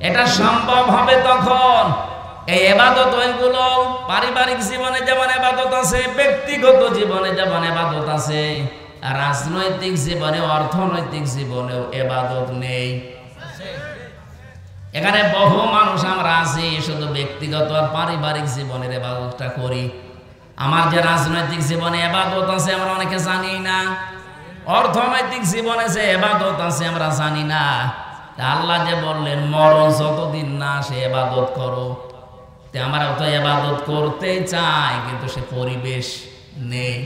এটা সম্ভব হবে তখন এই ইবাদত ওইগুলো পারিবারিক জীবনে যেমন ইবাদত আছে, ব্যক্তিগত জীবনে যেমন ইবাদত আছে, আর রাজনৈতিক জীবনে অর্থনৈতিক জীবনেও ইবাদত নেই। এখানে বহু মানুষ আমরা আছি শুধু ব্যক্তিগত আর পারিবারিক জীবনের ইবাদতটা করি। আমার যে রাজনৈতিক জীবনে ইবাদত আছে আমরা অনেকে জানি না, অর্থনৈতিক জীবনে যে ইবাদত আছে আমরা জানি না। আল্লাহ যে বললেন মরণ যতদিন না সে ইবাদত করো, আমরা তো ইবাদত করতে চাই কিন্তু সে পরিবেশ নেই।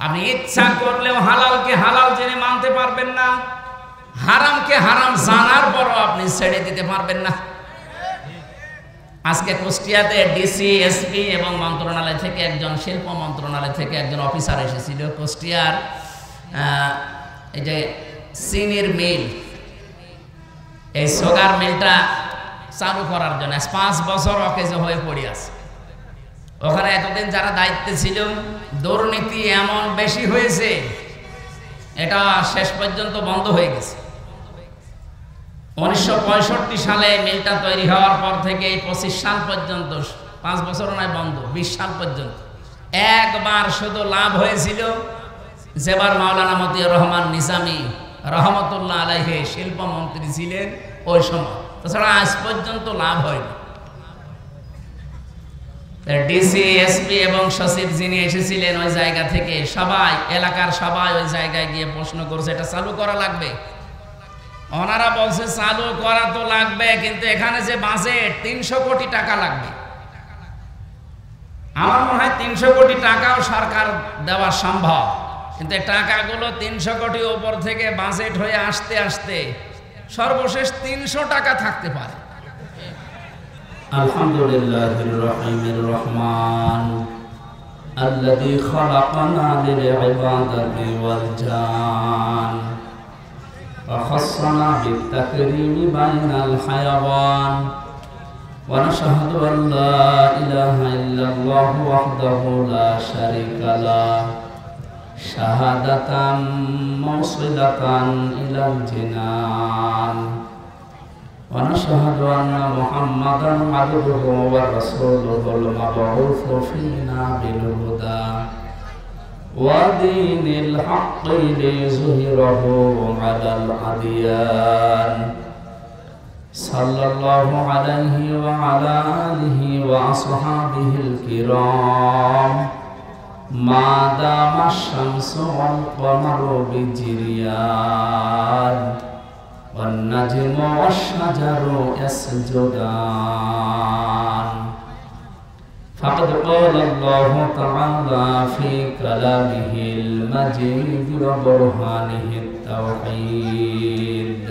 আপনি ইচ্ছা করলেও হালালকে হালাল জেনে মানতে পারবেন না, হারামকে হারাম জানার পরও আপনি ছেড়ে দিতে পারবেন না। আজকে কুষ্টিয়াতে ডিসি, এসপি এবং মন্ত্রণালয় থেকে একজন, শিল্প মন্ত্রণালয় থেকে একজন অফিসার এসেছিল কুষ্টিয়ার এই যে চিনির মিল, এই সুগার মিলটা চালু করার জন্য 5 বছর অকেজো হয়ে পড়ে আছে। ওখানে এতদিন যারা দায়িত্বে ছিল দুর্নীতি এমন বেশি হয়েছে, এটা শেষ পর্যন্ত বন্ধ হয়ে গেছে। 1965 সালে মিলটা তৈরি হওয়ার পর থেকে 25 সাল পর্যন্ত, 5 বছর নয় বন্ধ, 20 সাল পর্যন্ত একবার শুধু লাভ হয়েছিল, যেবার মাওলানা মতিউর রহমান নিজামী রহমতুল্লাহ আলাইহি শিল্পমন্ত্রী ছিলেন ওই সময়। তাছাড়া আজ পর্যন্ত লাভ হয়নি। ডিসি, এসপি এবং সচিব যিনি এসেছিলেন ওই জায়গা থেকে সবাই, এলাকার সবাই ওই জায়গায় গিয়ে প্রশ্ন করছে এটা চালু করা লাগবে। ওনারা বলছে চালু করা তো লাগবে, কিন্তু এখানে যে বাজেট 300 কোটি টাকা লাগবে। আমার মনে হয় 300 কোটি টাকাও সরকার দেওয়া সম্ভব, কিন্তু টাকাগুলো 300 কোটি উপর থেকে বাজেট হয়ে আসতে আসতে সর্বশেষ 300 টাকা থাকতে পারে। আলহামদুলিল্লাহির রহিমির রহমান আল্লাযী খালাকানা লিল ইবাদাতি ওয়াল জান ওয়া খাসসানা বিত তাকরীমি বাইনাল হায়াওয়ান ওয়া নাশহাদু আল লা ইলাহা ইল্লাল্লাহু ওয়াহদাহু লা শারীকা লাহু শাহাদাতাম মুসিলাতান ইলাল জিনান ওয়া নাশহাদু আন্না মুহাম্মাদান আবদুহু ওয়া রাসূলুহুল মাবউসু ফীনা বিল হুদা ওয়া দীনিল হাক্কি লিযুহিরাহু আলাল আদিয়ান সাল্লাল্লাহু আলাইহি ওয়া আলা আলিহি ওয়া আসহাবিহিল কিরাম মা দামা শামসু ওয়াল কমারু বিজিরিয়ান ওয়ান নাজমু ওয়াশ-শাজারু ইয়াসজুদান ফাকাদ ক্বালা আল্লাহু তাআলা ফি কালামিহিল মাজিদ ওয়া বুরহানিহিত তাওহীদ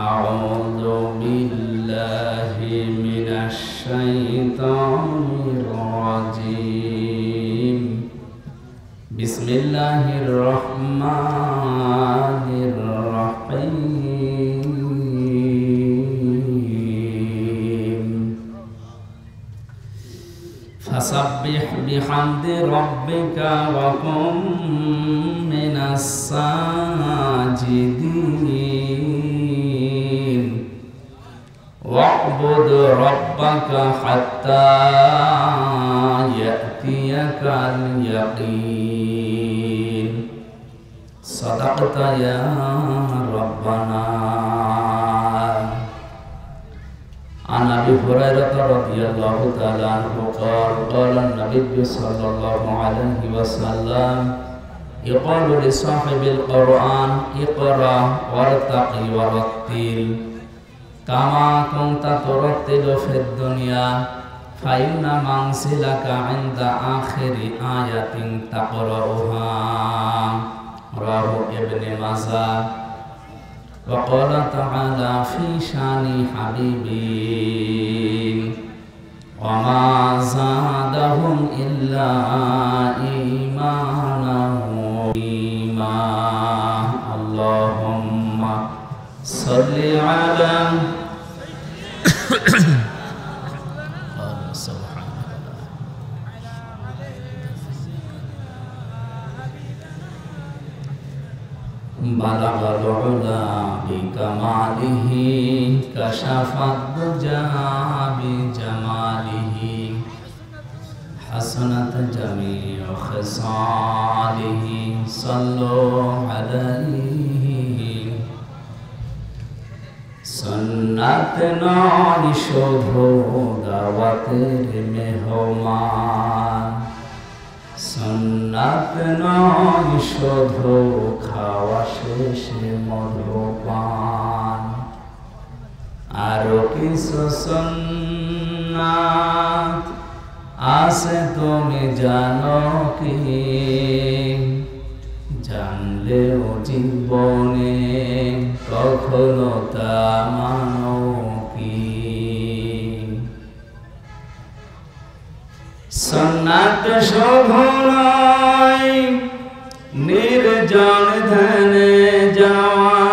আউযু বিল্লাহি মিনাশ শাইতানির রাজীম বিসমিল্লাহির রহমানির রহিম ফাসাব্বিহ বিহামদি রাব্বিকা ওয়া কুম মিনাস সাজিদিন ওয়া'বুদ রাব্বাকা হাত্তা ইয়াতিয়াকাল ইয়াকিন সাদাকতা ইয়া রাব্বানা। عن أبي هريرة رضي الله تعالى عنه قال قال النبي صلى الله عليه وسلم يقال لصاحب القرآن اقرأ وارتقي ورتل كما كنت ترتل في الدنيا فإن منزلك عند آخر آية تقرأها رواه ابن ماجه. وقال تعالى في شان حبيبي وما زادهم إلا إيمانا اللهم صل على بلغ العلا بكماله কাশাফাত দুজা বিজামালিহি হাসানাত জামিউ খিসালিহি সাল্লু আলাইহি সুন্নাত নয় শুধু দাওয়াতের মেহমান সুন্নাত নয় শুধু খাওয়া শেষে মধুপান আরো কিছু সুন্নাত আছে তুমি জানো কি জানলেও জীবনে কখনো তা মানো কি সুন্নাত শুধু নয় নির্জন ধ্যানে যাওয়া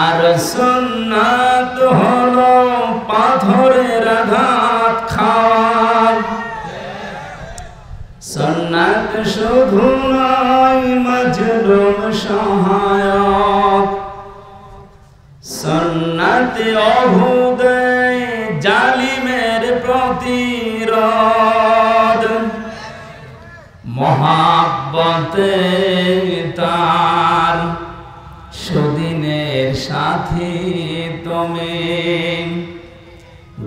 আর সুন্নাত হলো পাথরের আঘাত খাওয়া সুন্নাত শুধু নয় মজলুম সহায়ক সুন্নাত অহুদে জালিমের প্রতিরোধ মহাব্বতে তার সুদিনের সাথী তুমি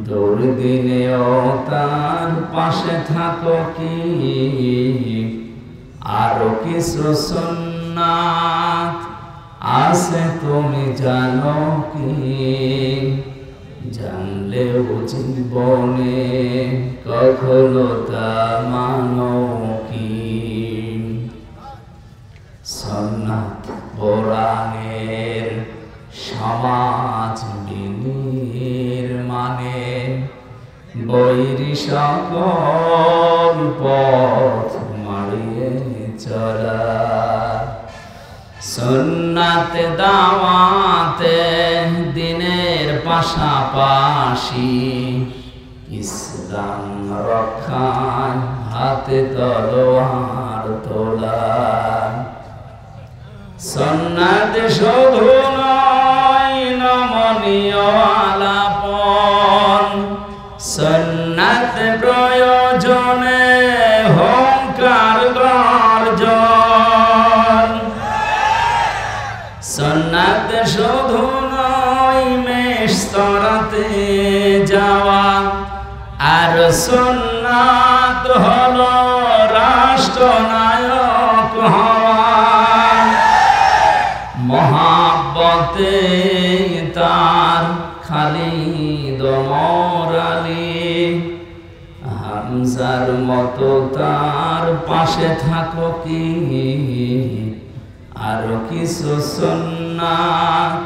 দুর্দিনেও তার পাশে থাকো কি আরো কিছু সুন্নাত আছে তুমি জানো কি জানলেও জীবনে কখনো তা মানো কি সুন্নাত কোরআনের সমাজ মানে বৈরি সকল পথ মারিয়ে চলা সুন্নাত দাওয়াতে দিনের পাশাপাশি ইসলাম রক্ষায় হাতে তলোয়ার তোলা সুন্নাত শুধু নয় নমনীয় আলাপন সুন্নাত প্রয়োজনে হংকার গর্জন সুন্নাত শুধু নয় মেশতরাতে যাওয়া আর সুন্নাত হলো রাষ্ট্রনায়ক হওয়া মহাব্বতে তার খালিদ ওমর আলী হামজার মতো তার পাশে থাকো কি আরো কিছু সুন্নাত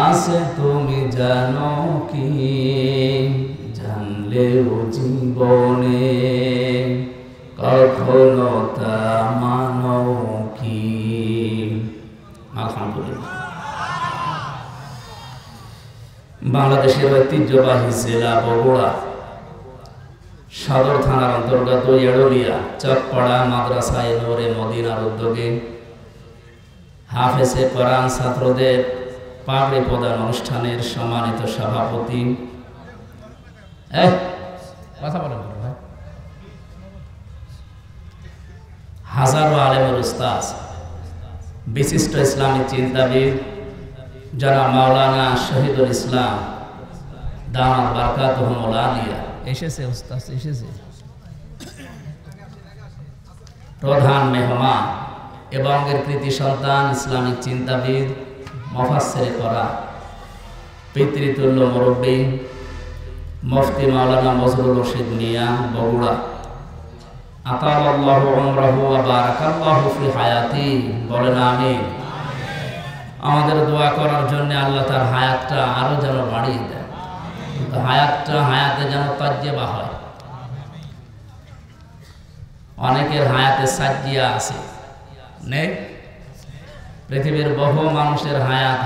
আছে তুমি জানো কি জানলেও জীবনে কখনো তা মানো কি আলহামদুলিল্লাহ বাংলাদেশের ঐতিহ্যবাহী জেলা বগুড়া সদর থানার অন্তর্গত এড়লিয়া চকপাড়া মাদ্রাসায়ে নূরে মদিনার উদ্যোগে হাফেজে কোরআন ছাত্রদের পাগড়ি প্রদান অনুষ্ঠানের সম্মানিত সভাপতি কথা বলেন ভাই হাজারো আলেমের উস্তাদ বিশিষ্ট ইসলামিক চিন্তাবিদ যারা মাওলানা শহীদুল ইসলাম দামাত বারকাতুহুল আলিয়া এসেছে উস্তাদ এসেছে প্রধান মেহমান এবং এর কৃতি সন্তান ইসলামিক চিন্তাবিদ মুফাসসিরে কোরআন পিতৃতুল্য মুরব্বী মুফতি মাওলানা মজরুল রশিদ মিয়া বগুড়া আতালাল্লাহু উমরাহু ওয়া বারাকাল্লাহু ফি হায়াতি বলেন আমিন আমাদের দোয়া করার জন্য আল্লাহ তার হায়াতটা আরো যেন বাড়িয়ে দেয় হায়াতে যেন তাজ্জেবা হয় অনেকের হায়াতে সাজ্জিয়া আছে নেই পৃথিবীর বহু মানুষের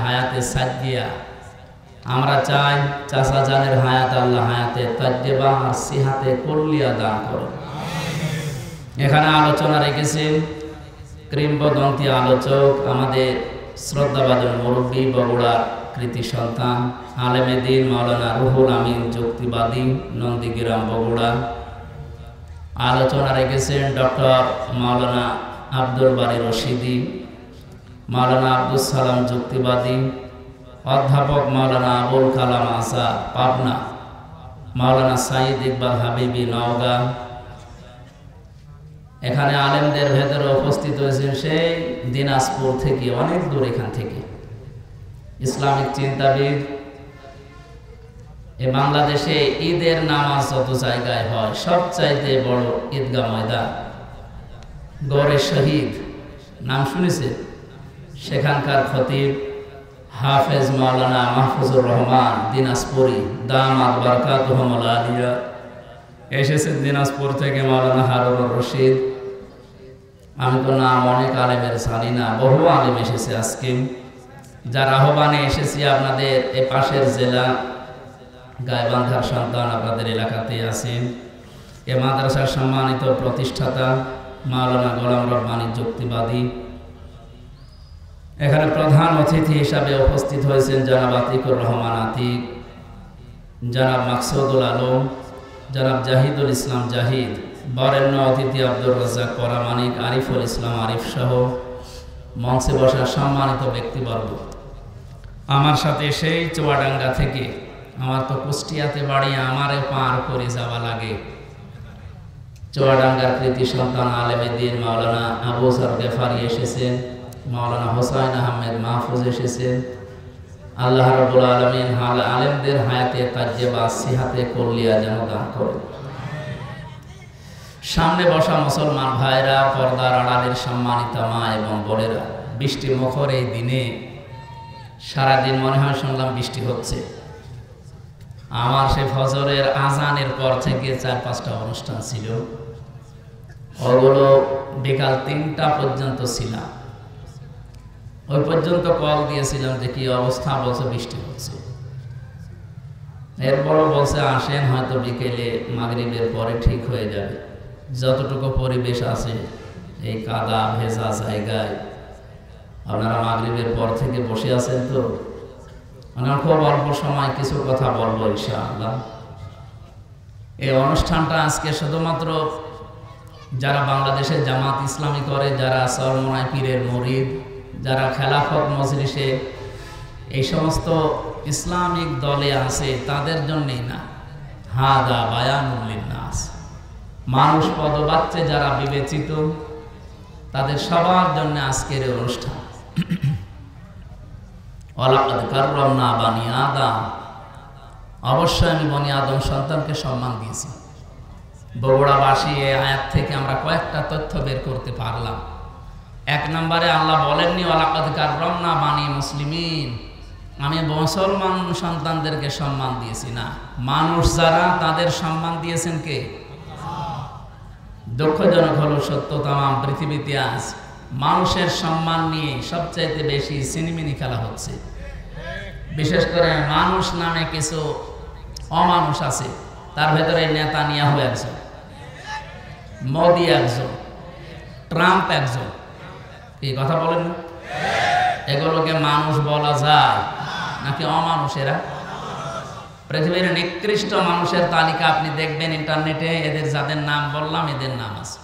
হায়াতে সাজ্জিয়া আমরা চাই চাচা জানের হায়াত আল্লাহ হায়াতে তাজ্জেবা আর সিহাতে কুল্লিয়া দান করুন এখানে আলোচনা রেখেছেন কিংবদন্তি আলোচক আমাদের শ্রদ্ধাভাজন মুরব্বী বগুড়ার কৃতি সন্তান আলেমে দ্বীন মাওলানা রুহুল আমিন যুক্তিবাদী, নন্দীগ্রাম, বগুড়া। আলোচনা রেখেছেন ডক্টর মাওলানা আব্দুল বারী রশিদি, মাওলানা আব্দুল সালাম যুক্তিবাদী, অধ্যাপক মাওলানা আবুল কালাম আজাদ পাবনা, মাওলানা সাইদ ইকবাল হাবিবি নওগাঁ। এখানে আলেমদের ভেতরে উপস্থিত হয়েছেন সেই দিনাজপুর থেকে, অনেক দূর এখান থেকে, ইসলামিক চিন্তাবিদ। এ বাংলাদেশে ঈদের নামাজ যত জায়গায় হয় সবচাইতে বড় ঈদগাহ ময়দান গড়ে শহীদ, নাম শুনেছে? সেখানকার খতিব হাফেজ মাওলানা মাহফুজুর রহমান দিনাজপুরি দামাত বারকাতুহুমুল আলিয়া এসেছেন দিনাজপুর থেকে। মাওলানা হারুনুর রশিদ, আমি তো নাম অনেক আলেমের জানি না, বহু আলেম এসেছে আজকে। যার আহ্বানে এসেছি আপনাদের এ পাশের জেলা গাইবান্ধার সন্তান আপনাদের এলাকাতে আছেন। এ মাদ্রাসার সম্মানিত প্রতিষ্ঠাতা মাওলানা গোলাম রব্বানী যুক্তিবাদী। এখানে প্রধান অতিথি হিসাবে উপস্থিত হয়েছেন জনাব আতিকুর রহমান আতিক, জনাব মাকসুদুল আলম, জনাব জাহিদুল ইসলাম জাহিদ, বরেণ্য অতিথি আব্দুর রাজ্জাক পরামানিক, আরিফুল ইসলাম আরিফ সহ মঞ্চে বসার সম্মানিত ব্যক্তিবর্গ। আমার সাথে সেই চুয়াডাঙ্গা থেকে, আমার তো কুষ্টিয়াতে বাড়ি, আমারে পার করে যাওয়া লাগে, চুয়াডাঙ্গার কৃতি সন্তান আলেমে দ্বীন মাওলানা আবু যর গেফারি এসেছেন, মাওলানা হোসাইন আহমেদ মাহফুজ এসেছেন। আল্লাহ রাব্বুল আলামিন আলেমদের হায়াতে তাজ্জেবা সিহাতে কুল্লিয়া যেন দান করেন। সামনে বসা মুসলমান ভাইরা, পর্দার আড়ালের সম্মানিত মা এবং বোনেরা, বৃষ্টি মুখর এই দিনে সারাদিন মনে হয় শুনলাম বৃষ্টি হচ্ছে। আমার সে ফজরের আজানের পর থেকে 4-5টা অনুষ্ঠান ছিল, ওগুলো বিকাল 3টা পর্যন্ত ছিলাম। ওই পর্যন্ত কল দিয়েছিলাম যে কি অবস্থা, বলছে বৃষ্টি হচ্ছে। এরপরও বলছে আসেন, হয়তো বিকেলে মাগরিবের পরে ঠিক হয়ে যাবে। যতটুকু পরিবেশ আছে এই কাদা ভেজা জায়গায়, আপনারা মাগরিবের পর থেকে বসে আছেন তো, আমরা খুব অল্প সময় কিছু কথা বলবো ইনশাআল্লাহ। এই অনুষ্ঠানটা আজকে শুধুমাত্র যারা বাংলাদেশে জামাত ইসলামী করে, যারা চরমনাই পীরের মুরিদ, যারা খেলাফত মজলিসে এই সমস্ত ইসলামিক দলে আছে তাদের জন্যই না, হাদা বায়ানুল লিন্নাস, মানুষ পদবাচ্চে যারা বিবেচিত তাদের সবার জন্য আজকের এই অনুষ্ঠান। ওয়ালাকাদ কাররামনা বানি আদম, অবশ্যই আমি বনি আদম সন্তানকে সম্মান দিয়েছি। বগুড়াবাসী এই আয়াত থেকে আমরা কয়েকটা তথ্য বের করতে পারলাম। 1 নম্বরে আল্লাহ বলেননি ওয়ালাকাদ কাররামনা বানি মুসলিমিন, আমি মুসলমান সন্তানদেরকে সম্মান দিয়েছি, না, মানুষ যারা তাদের সম্মান দিয়েছেন কে? দুঃখজনক হলো সত্য, তামাম পৃথিবীতে আজ মানুষের সম্মান নিয়ে সবচাইতে বেশি সিনেমিনি খেলা হচ্ছে। বিশেষ করে মানুষ নামে কিছু অমানুষ আছে, তার ভেতরে নেতানিয়াহু একজন, মোদি একজন, ট্রাম্প একজন। এই কথা বলেন না? এগুলোকে মানুষ বলা যায় নাকি অমানুষেরা? পৃথিবীর নিকৃষ্ট মানুষের তালিকা আপনি দেখবেন ইন্টারনেটে, এদের যাদের নাম বললাম এদের নাম আছে।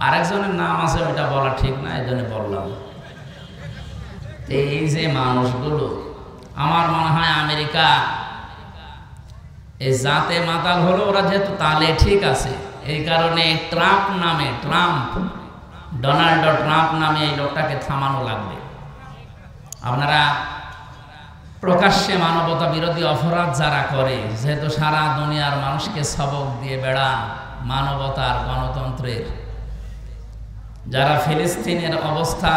আরেকজনের নাম আছে, ওইটা বলা ঠিক না, এই জন্য বললাম। এই যে মানুষগুলো, আমার মনে হয় আমেরিকা এই জাতে মাতাল হলো, ওরা যেহেতু তালে ঠিক আছে, এই কারণে ট্রাম্প নামে, ডোনাল্ড ট্রাম্প নামে এই লোকটাকে থামানো লাগবে। আপনারা প্রকাশ্যে মানবতা বিরোধী অপরাধ যারা করে, যেহেতু সারা দুনিয়ার মানুষকে সবক দিয়ে বেড়ান মানবতার, গণতন্ত্রের, যারা ফিলিস্তিনের অবস্থা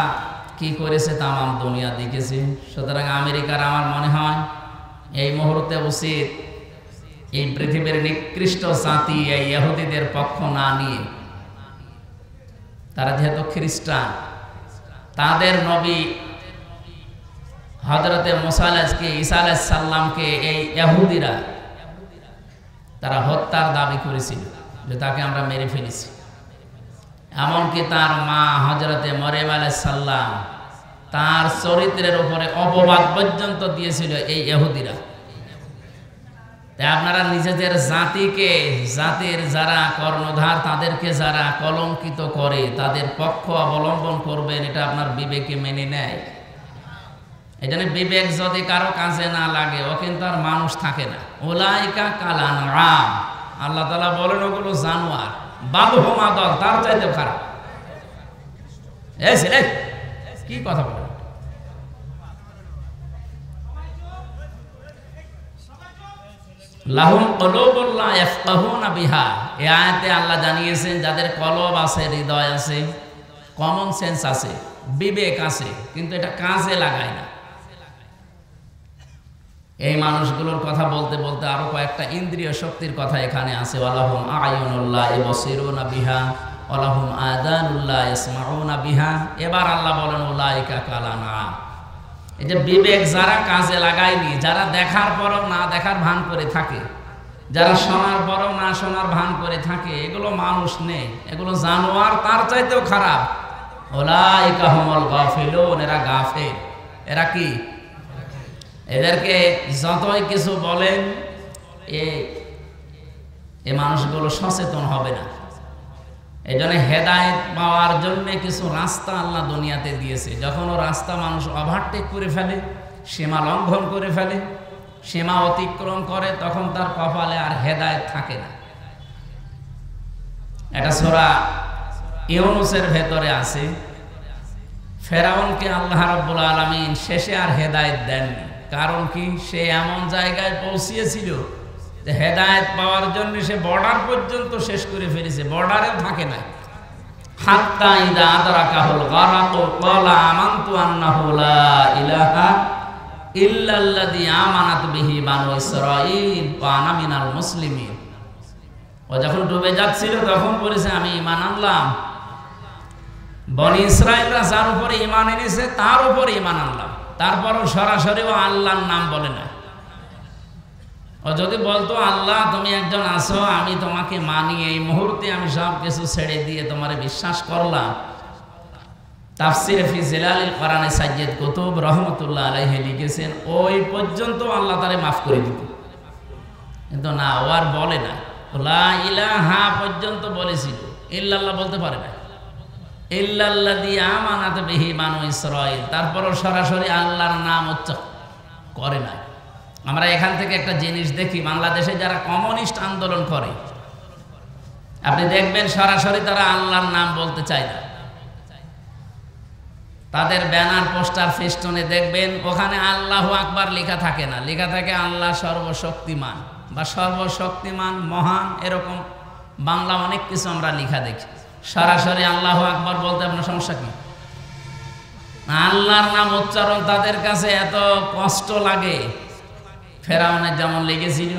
কি করেছে তামাম দুনিয়া দেখেছে। সুতরাং আমেরিকার আমার মনে হয় এই মুহূর্তে উচিত এই পৃথিবীর নিকৃষ্ট জাতি এই ইহুদিদের পক্ষ না নিয়ে, তারা যেহেতু খ্রিস্টান, তাদের নবী হযরতে মুসা আলাইহিসকে, ঈসা আলাইহিস সালামকে এই ইহুদিরা তারা হত্যার দাবি করেছিল যে তাকে আমরা মেরে ফেলেছি। এমনকি তার মা হযরতে মরিয়ম আলাইহিস সালাম, তার চরিত্রের উপরে অপবাদ পর্যন্ত দিয়েছিল এই ইহুদিরা। তাই আপনারা নিজেদের জাতিকে, জাতির যারা কর্ণধার তাদেরকে যারা কলঙ্কিত করে তাদের পক্ষ অবলম্বন করবেন, এটা আপনার বিবেকে মেনে নেয়। এই জন্য বিবেক যদি কারো কাজে না লাগে ও কিন্তু আর মানুষ থাকে না। উলাইকা কালান রাম, আল্লাহ তাআলা বলেন ওগুলো জানোয়ার, বালহুম আদল, তার চাইতে খারাপ। এই ছেলে কি কথা বলে, লাহুম কুলুবুন লা ইয়াফকাহুনা বিহা, এই আয়াতে আল্লাহ জানিয়েছেন যাদের কলব আছে, হৃদয় আছে, কমন সেন্স আছে, বিবেক আছে, কিন্তু এটা কাজে লাগায় না। এই মানুষগুলোর কথা বলতে বলতে আরো কয়েকটা ইন্দ্রিয় শক্তির কথা এখানে আছে। ওয়ালাহুম আয়ুনুন লা ইবসিরুনা বিহা ওয়ালাহুম আযানুন লা ইয়াসমাউনা বিহা। এবার আল্লাহ বলেন উলাইকা কালানআম। এই যে বিবেক যারা কাজে লাগায়নি, যারা দেখার পরও না দেখার ভান করে থাকে, যারা শোনার পরও না শোনার ভান করে থাকে, এগুলো মানুষ নেই, এগুলো জানোয়ার, তার চাইতেও খারাপ। উলাইকা হুমুল গাফিলুন, এরা গাফেল। এরা কি? এদেরকে যতই কিছু বলেন এ মানুষগুলো সচেতন হবে না। এই জন্য হেদায়েত পাওয়ার জন্য কিছু রাস্তা আল্লাহ দুনিয়াতে দিয়েছে। যখন ও রাস্তা মানুষ ওভারটেক করে ফেলে, সীমা লঙ্ঘন করে ফেলে, সীমা অতিক্রম করে, তখন তার কপালে আর হেদায়েত থাকে না। এটা সূরা ইউনূসের ভেতরে আছে। ফেরাউনকে আল্লাহ রাব্বুল আলামিন শেষে আর হেদায়েত দেননি। কারণ কি? সে এমন জায়গায় পৌঁছিয়েছিল যে হেদায়েত পাওয়ার জন্য সে বর্ডার পর্যন্ত শেষ করে ফেলেছে, বর্ডারেও থাকে না। হাত্তা ইযা আদরাকাহুল গারাকু ক্বালা আমানতু আন্নাহু লা ইলাহা ইল্লাল্লাযী আমানাত বিহি বানু ইসরাঈল ওয়া আনা মিনাল মুসলিমিন। ও যখন ডুবে যাচ্ছিল তখন বলেছে আমি ঈমান আনলাম। বনি ইসরাঈলরা যার উপরে ঈমান এনেছে তার উপরে ঈমান আনলাম। তারপরও সরাসরি ও আল্লাহর নাম বলে না। ও যদি বলতো আল্লাহ তুমি একজন আছো, আমি তোমাকে মানি, এই মুহূর্তে আমি সব কিছু ছেড়ে দিয়ে তোমারে বিশ্বাস করলাম, তাফসির ফি জিলালিল কোরআনে সাইয়্যিদ কুতুব রহমাতুল্লাহ আলাইহি লিখেছেন ওই পর্যন্ত আল্লাহ তারে মাফ করে দিত। কিন্তু না, ও আর বলে না। লা ইলাহা পর্যন্ত বলেছিল, ইল্লাল্লাহ বলতে পারে না। ইল্লাল্লাযী আমানাত বিহি বানু ইসরাঈল, তারপরও সরাসরি আল্লাহর নাম উচ্চারণ করে না। আমরা এখান থেকে একটা জিনিস দেখি, বাংলাদেশে যারা কমিউনিস্ট আন্দোলন করে আপনি দেখবেন সরাসরি তারা আল্লাহর নাম বলতে চায় না। তাদের ব্যানার, পোস্টার, ফেস্টুনে দেখবেন ওখানে আল্লাহু আকবার লেখা থাকে না, লেখা থাকে আল্লাহ সর্বশক্তিমান বা সর্বশক্তিমান মহান, এরকম বাংলা অনেক কিছু আমরা লেখা দেখি। সরাসরি আল্লাহু আকবার বলতে আপনার সমস্যা কি? আল্লাহর নাম উচ্চারণ তাদের কাছে এত কষ্ট লাগে। ফেরাউনের যেমন লেগেছিল,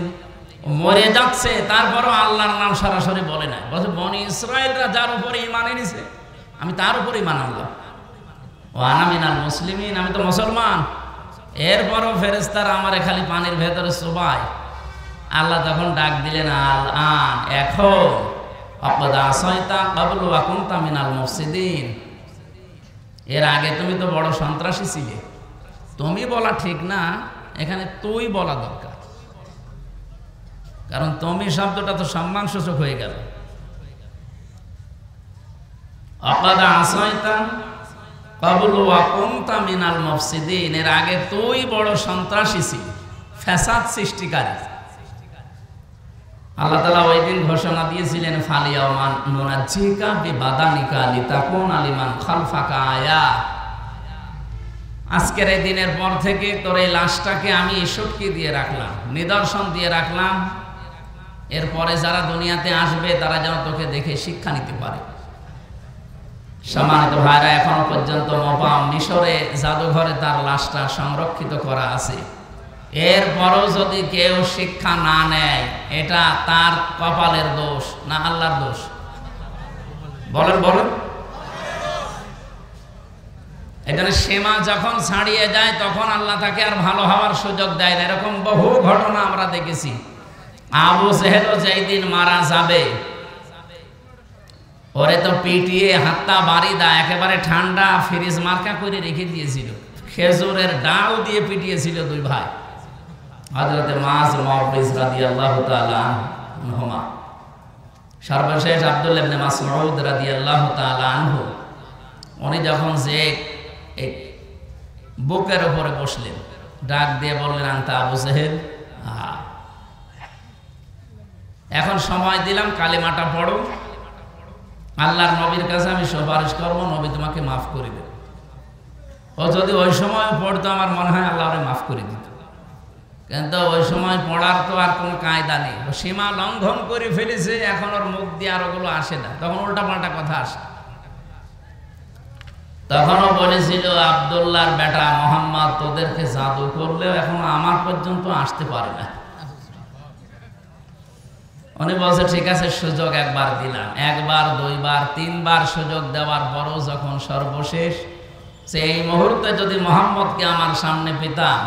মরে যাচ্ছে তারপরও আল্লাহর নাম সরাসরি বলে না। বলছে বনি ইসরাঈলরা যার উপরে ঈমান এনেছে আমি তার উপরে ঈমান আনলাম। ও আনা মিনাল মুসলিমিন, আমি তো মুসলমান। এরপরও ফেরেশতারা আমারে খালি পানির ভেতরে চুবায়। আল্লাহ তখন ডাক দিলেন আল আন, এখন আকাদ আসাইতা ক্বাবলু ওয়া কুনতা মিনাল মুফসিদিন, এর আগে তুমি তো বড় সন্ত্রাসী ছিলে। তুমি বলা ঠিক না, এখানে তুই বলা দরকার, কারণ তুমি শব্দটা তো সম্মানসূচক হয়ে গেল। আকাদ আসাইতা ক্বাবলু ওয়া কুনতা মিনাল মুফসিদিন, এর আগে তুই বড় সন্ত্রাসী ছিলি, ফ্যাসাদ সৃষ্টিকারী। আল্লাহ তাআলা ওই দিন ঘোষণা দিয়েছিলেন ফালিয়াউমান নুনাজ্জিকা বিবাদানিকা লিতাকুনা লিমান খালফাকা আয়া, আজকের এই দিনের পর থেকে তোর এই লাশটাকে আমি সটকি দিয়ে রাখলাম, নিদর্শন দিয়ে রাখলাম, এরপরে যারা দুনিয়াতে আসবে তারা যেন তোকে দেখে শিক্ষা নিতে পারে। সম্মানিত ভাইরা, এখনো পর্যন্ত মোপাম মিশরে জাদুঘরে তার লাশটা সংরক্ষিত করা আছে। এরপরও যদি কেউ শিক্ষা না নেয়, এটা তার কপালের দোষ না আল্লাহর দোষ? বলেন বলেন। এখানে সীমা যখন ছাড়িয়ে যায় তখন আল্লাহ তাকে আর ভালো হওয়ার সুযোগ দেয় না। এরকম বহু ঘটনা আমরা দেখেছি। আবু জেহেল যেই দিন মারা যাবে, ওরে তো পিটিয়ে হাতটা বাড়ি দেয়, একেবারে ঠান্ডা ফ্রিজ মার্কা করে রেখে দিয়েছিল, খেজুরের ডাল দিয়ে পিটিয়েছিল দুই ভাই, হযরতে মাআজ মুআওয়াজ রাদিয়াল্লাহু তাআলা আনহুমা। সর্বশেষ আব্দুল্লাহ ইবনে মাসউদ রাদিয়াল্লাহু তাআলা আনহু, উনি যখন যে বুকের উপরে বসলেন, ডাক দিয়ে বললেন, আনতা আবু জেহেল। এখন সময় দিলাম, কালিমাটা পড়ো, আল্লাহর নবীর কাছে আমি সুপারিশ করবো, নবী তোমাকে মাফ করে দেবে। ও যদি ওই সময় পড়তো, আমার মনে হয় আল্লাহ ওরে মাফ করে দিত, কিন্তু ওই সময় পড়ার তো আর কোনো কায়দা নেই, ও সীমা লঙ্ঘন করে ফেলেছে, এখন ওর মুখ দিয়ে আর ওগুলো আসে না, তখন উল্টা পাল্টা কথা আসে। তখনও বলেছিল, আব্দুল্লাহর বেটা মোহাম্মদ তোদেরকে জাদু করলেও এখন আমার পর্যন্ত আসতে পারে না। উনি বলছে, ঠিক আছে, সুযোগ একবার দিলাম, একবার, দুইবার, তিনবার সুযোগ দেওয়ার পরও যখন সর্বশেষ সেই মুহূর্তে যদি মোহাম্মদকে আমার সামনে পেতাম,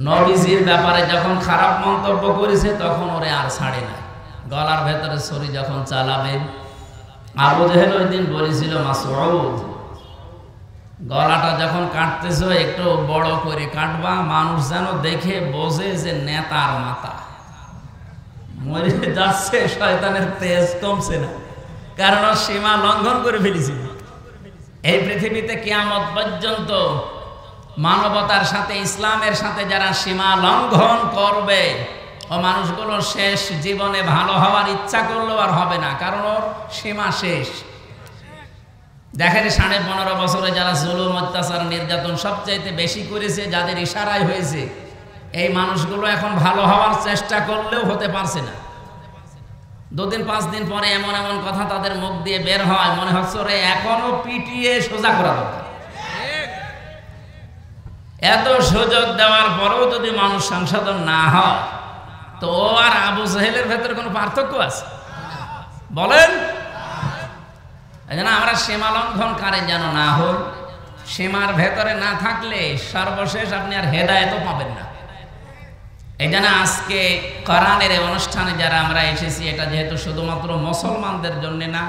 নবীজির ব্যাপারে যখন খারাপ মন্তব্য করেছে, তখন ওরে আর ছাড়ে না, গলার ভেতরে ছুরি যখন চালাবে। আবু জেহেল ওই দিন বলেছিল, মাসউদ গলাটা যখন কাটতেছো একটু বড় করে কাটবা, মানুষ যেন দেখে বোঝে যে নেতার মাথা। মরে যাচ্ছে, শয়তানের তেজ কমছে না, কারণ সীমা লঙ্ঘন করে ফেলেছিল। এই পৃথিবীতে কিয়ামত পর্যন্ত মানবতার সাথে, ইসলামের সাথে যারা সীমা লঙ্ঘন করবে, ও মানুষগুলো শেষ জীবনে ভালো হওয়ার ইচ্ছা করলেও আর হবে না, কারণ ওর সীমা শেষ। দেখেন 15.5 বছরে যারা জুলুম, অত্যাচার, নির্যাতন সবচাইতে বেশি করেছে, যাদের ইশারায় হয়েছে, এই মানুষগুলো এখন ভালো হওয়ার চেষ্টা করলেও হতে পারছে না। 2 দিন 5 দিন পরে এমন এমন কথা তাদের মুখ দিয়ে বের হয়, মনে হচ্ছে রে এখনো পিটিয়ে সোজা করা দরকার। এত সুযোগ দেওয়ার পরেও যদি মানুষ সংশোধন না হয়, তো ও আর আবু জেহেলের ভেতরে কোনো পার্থক্য আছে বলেন? এই জন্য আমরা সীমা লঙ্ঘনকারী যেন না হই, সীমার ভেতরে না থাকলে সর্বশেষ আপনি আর হেদায়েতও পাবেন না। এই জন্য আজকে কোরআনের এই অনুষ্ঠানে যারা আমরা এসেছি, এটা যেহেতু শুধুমাত্র মুসলমানদের জন্য না,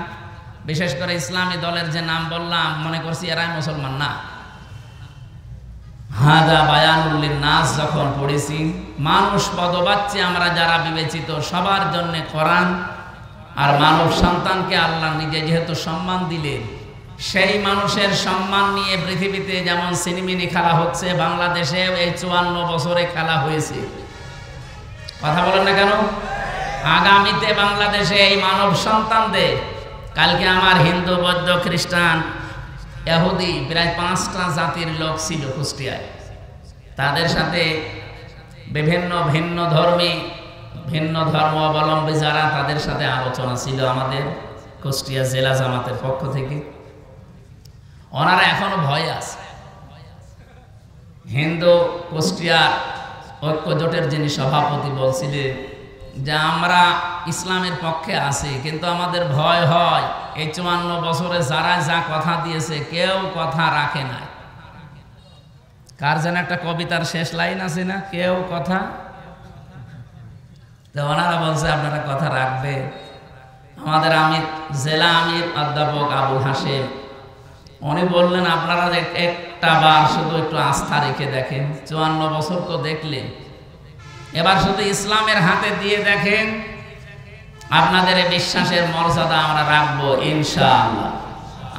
বিশেষ করে ইসলামী দলের যে নাম বললাম, মনে করছি এরাই মুসলমান না। হাদা বায়ানুল লিন্নাস যখন পড়েছি, মানুষ পদবাচ্চে আমরা যারা বিবেচিত, সবার জন্য কোরআন। আর মানব সন্তানকে আল্লাহ নিজে যেহেতু সম্মান দিলেন, সেই মানুষের সম্মান নিয়ে পৃথিবীতে যেমন সিনেমিনি খেলা হচ্ছে, বাংলাদেশে এই 54 বছরে খেলা হয়েছে। কথা বলেন না কেন? আগামীতে বাংলাদেশে এই মানব সন্তানদের, কালকে আমার হিন্দু, বৌদ্ধ, খ্রিস্টান, ইহুদি প্রায় 5টা জাতির লোক ছিল কুষ্টিয়ায়, তাদের সাথে বিভিন্ন ভিন্ন ধর্মী, ভিন্ন ধর্ম অবলম্বী যারা, তাদের সাথে আলোচনা ছিল আমাদের কুষ্টিয়া জেলা জামাতের পক্ষ থেকে। ওনারা এখনো ভয় আছে। হিন্দু কুষ্টিয়ার ঐক্য জোটের যিনি সভাপতি বলছিলেন যে আমরা ইসলামের পক্ষে আছি, কিন্তু আমাদের ভয় হয় এই 54 বছরে যারা যা কথা দিয়েছে কেউ কথা রাখে না। কার যেন একটা কবিতার শেষ লাইন আছে না, কেউ কথা, তো ওনারা বলছে আপনারা কথা রাখবে। আমাদের আমির, জেলা আমির অধ্যাপক আবু হাশেম, উনি বললেন আপনারা একটা বার শুধু একটু আস্থা রেখে দেখেন, 54 বছর তো দেখলেন, এবার শুধু ইসলামের হাতে দিয়ে দেখেন, আপনাদের এই বিশ্বাসের মর্যাদা আমরা রাখবো ইনশাআল্লাহ।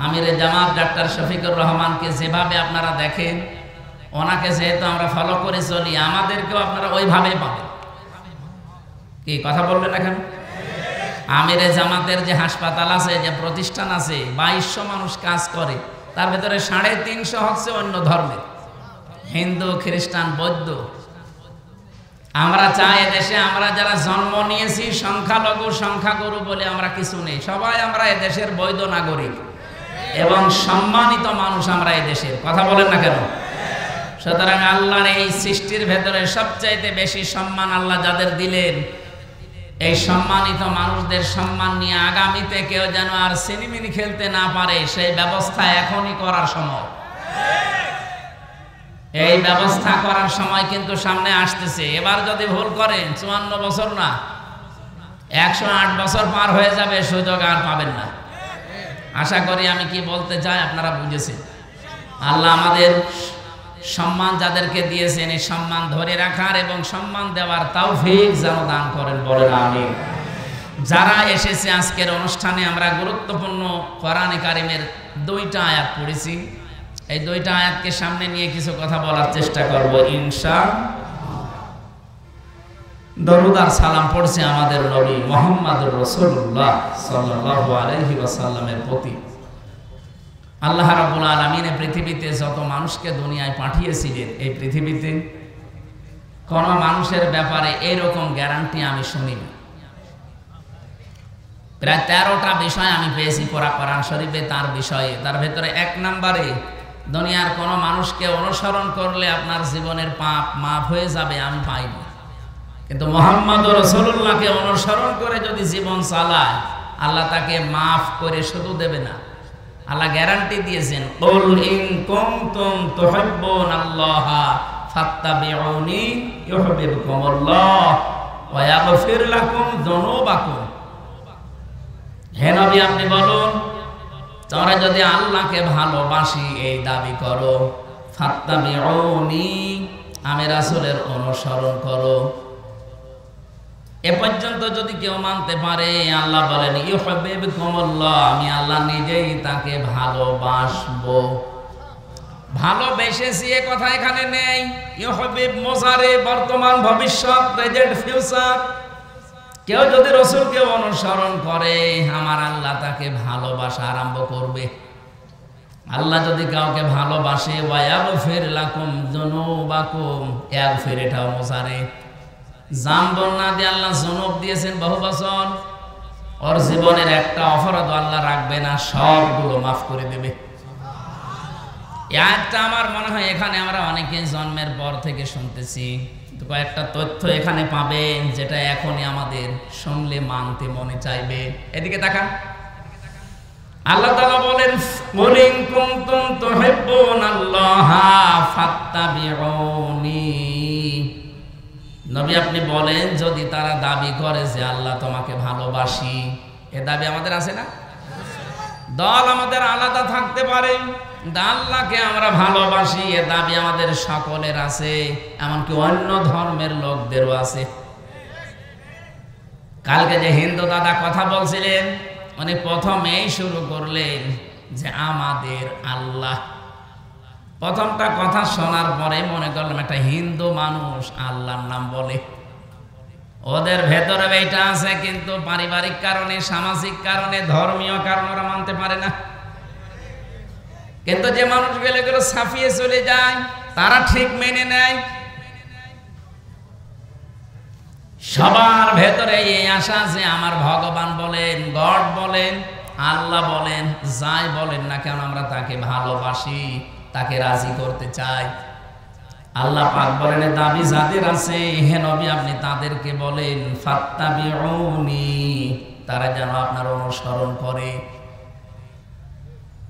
আমিরে জামাত ডাক্তার শফিকুর রহমানকে যেভাবে আপনারা দেখেন, ওনাকে যেহেতু আমরা ফলো করে চলি, আমাদেরকেও আপনারা ওইভাবেই পাবেন। কি কথা বলবেন এখন? আমিরে জামাতের যে হাসপাতাল আছে, যে প্রতিষ্ঠান আছে, 2200 মানুষ কাজ করে, তার ভেতরে 350 হচ্ছে অন্য ধর্মের, হিন্দু, খ্রিস্টান, বৌদ্ধ। আমরা চাই এদেশে আমরা যারা জন্ম নিয়েছি সংখ্যালঘু, সংখ্যাগুরু বলে আমরা কিছু নেই, সবাই আমরা এদেশের বৈধ নাগরিক এবং সম্মানিত মানুষ আমরা এদেশের। কথা বলেন না কেন? সুতরাং আল্লাহর এই সৃষ্টির ভেতরে সবচাইতে বেশি সম্মান আল্লাহ যাদের দিলেন, এই সম্মানিত মানুষদের সম্মান নিয়ে আগামীতে কেউ যেন আর সিনেমিনি খেলতে না পারে, সেই ব্যবস্থা এখনই করার সময়। এই ব্যবস্থা করার সময় কিন্তু সামনে আসতেছে। এবার যদি ভুল করেন, 54 বছর না, 108 বছর পার হয়ে যাবে, সুযোগ আর পাবেন না। আশা করি আমি কি বলতে চাই আপনারা বুঝেছেন। আল্লাহ আমাদের সম্মান যাদেরকে দিয়েছেন এই সম্মান ধরে রাখার এবং সম্মান দেওয়ার তৌফিক যেন দান করেন, বলেন আমিন। যারা এসেছে আজকের অনুষ্ঠানে, আমরা গুরুত্বপূর্ণ কোরআনে কারিমের 2টা আয়াত পড়েছি। এই 2টা আয়াতকে সামনে নিয়ে কিছু কথা বলার চেষ্টা করব ইনশাআল্লাহ। দরুদ আর সালাম পড়ছে আমাদের নবী মুহাম্মদুর রাসূলুল্লাহ সাল্লাল্লাহু আলাইহি ওয়াসাল্লামের প্রতি। আল্লাহ রাব্বুল আলামিন পৃথিবীতে যত মানুষকে দুনিয়ায় পাঠিয়েছিলেন, এই পৃথিবীতে কোন মানুষের ব্যাপারে এরকম গ্যারান্টি আমি শুনিনি। প্রায় 13টা বিষয় আমি পেয়েছি কোরআন শরীফে তার বিষয়ে। তার ভেতরে 1 নম্বরে দুনিয়ার কোন মানুষকে অনুসরণ করলে আপনার জীবনের পাপ মাফ হয়ে যাবে, আমি পাইনি। কিন্তু মুহাম্মদুর রাসূলুল্লাহকে অনুসরণ করে যদি জীবন চালায়, আল্লাহ তাকে মাফ করে শুধু দেবে না, আল্লাহ গ্যারান্টি দিয়েছেন, কুল ইন কুনতুম তুহিব্বুনাল্লাহা ফাত্তাবিউনি ইউহিব্বুকুমুল্লাহ ওয়া ইয়াগফির লাকুম যুনুবাকুম। হে নবী, আপনি বলুন, তোমরা যদি আল্লাহকে ভালোবাসি এই দাবি করো, ফাত্তাবিউনি, আমি রাসূলের অনুসরণ করো। এ পর্যন্ত যদি কেউ মানতে পারে, আল্লাহ বলেন ইউহিব্বুকুমুল্লাহ, আমি আল্লাহ নিজেই তাকে ভালোবাসবো। ভালোবেসেছি এ কথা এখানে নেই। ইউহিব্বু মুজারে, বর্তমান, ভবিষ্যৎ, প্রেজেন্ট, ফিউচার। কেউ যদি রাসূলকে অনুসরণ করে, আমার আল্লাহ তাকে ভালোবাসা আরম্ভ করবে। আল্লাহ যদি কাউকে ভালোবাসে, ওয়া ইয়াগফির লাকুম যুনুবাকুম, ইয়াগফির এটাও মুজারে। জানবন না দিয়ে আল্লাহ জনব দিয়েছেন বহু বছর, ওর জীবনের একটা অপরাধ আল্লাহ রাখবে না, সবগুলো মাফ করে দেবে। একটা আমার মনে হয় এখানে আমরা অনেকে জন্মের পর থেকে শুনতেছি, কয়েকটা তথ্য এখানে পাবেন যেটা এখনই আমাদের শুনলে মানতে মনে চাইবে। এদিকে তাকান, আল্লাহ তাআলা বলেন, কুল ইন কুনতুম তুহিব্বুনাল্লাহা ফাত্তাবিউনি। নবী আপনি বলেন, যদি তারা দাবি করে যে আল্লাহ তোমাকে ভালোবাসি, এ দাবি আমাদের আছে না? দল আমাদের আলাদা থাকতে পারে, আল্লাহকে আমরা ভালোবাসি এ দাবি আমাদের সকলের আছে, এমনকি অন্য ধর্মের লোকদেরও আছে। কালকে যে হিন্দু দাদা কথা বলছিলেন, উনি প্রথমেই শুরু করলেন যে আমাদের আল্লাহ। প্রথমটা কথা শোনার পরে মনে করলাম একটা হিন্দু মানুষ আল্লাহর নাম বলে। ওদের ভেতরে এইটা আছে, কিন্তু পারিবারিক কারণে, সামাজিক কারণে, ধর্মীয় কারণে ওরা মানতে পারে না। কিন্তু যে মানুষগুলো এগুলো ছাপিয়ে চলে যায়, তারা ঠিক মেনে নেয়। সবার ভেতরে এই আশা যে আমার ভগবান বলেন, গড বলেন, আল্লাহ বলেন, যাই বলেন না কেন আমরা তাকে ভালোবাসি, তাকে রাজি করতে চাই। আল্লাহ পাক বলেন, দাবি যাদের আছে হে নবী আপনি তাদেরকে বলেন ফাত্তাবিউনি, তারা যেন আপনার অনুসরণ করে।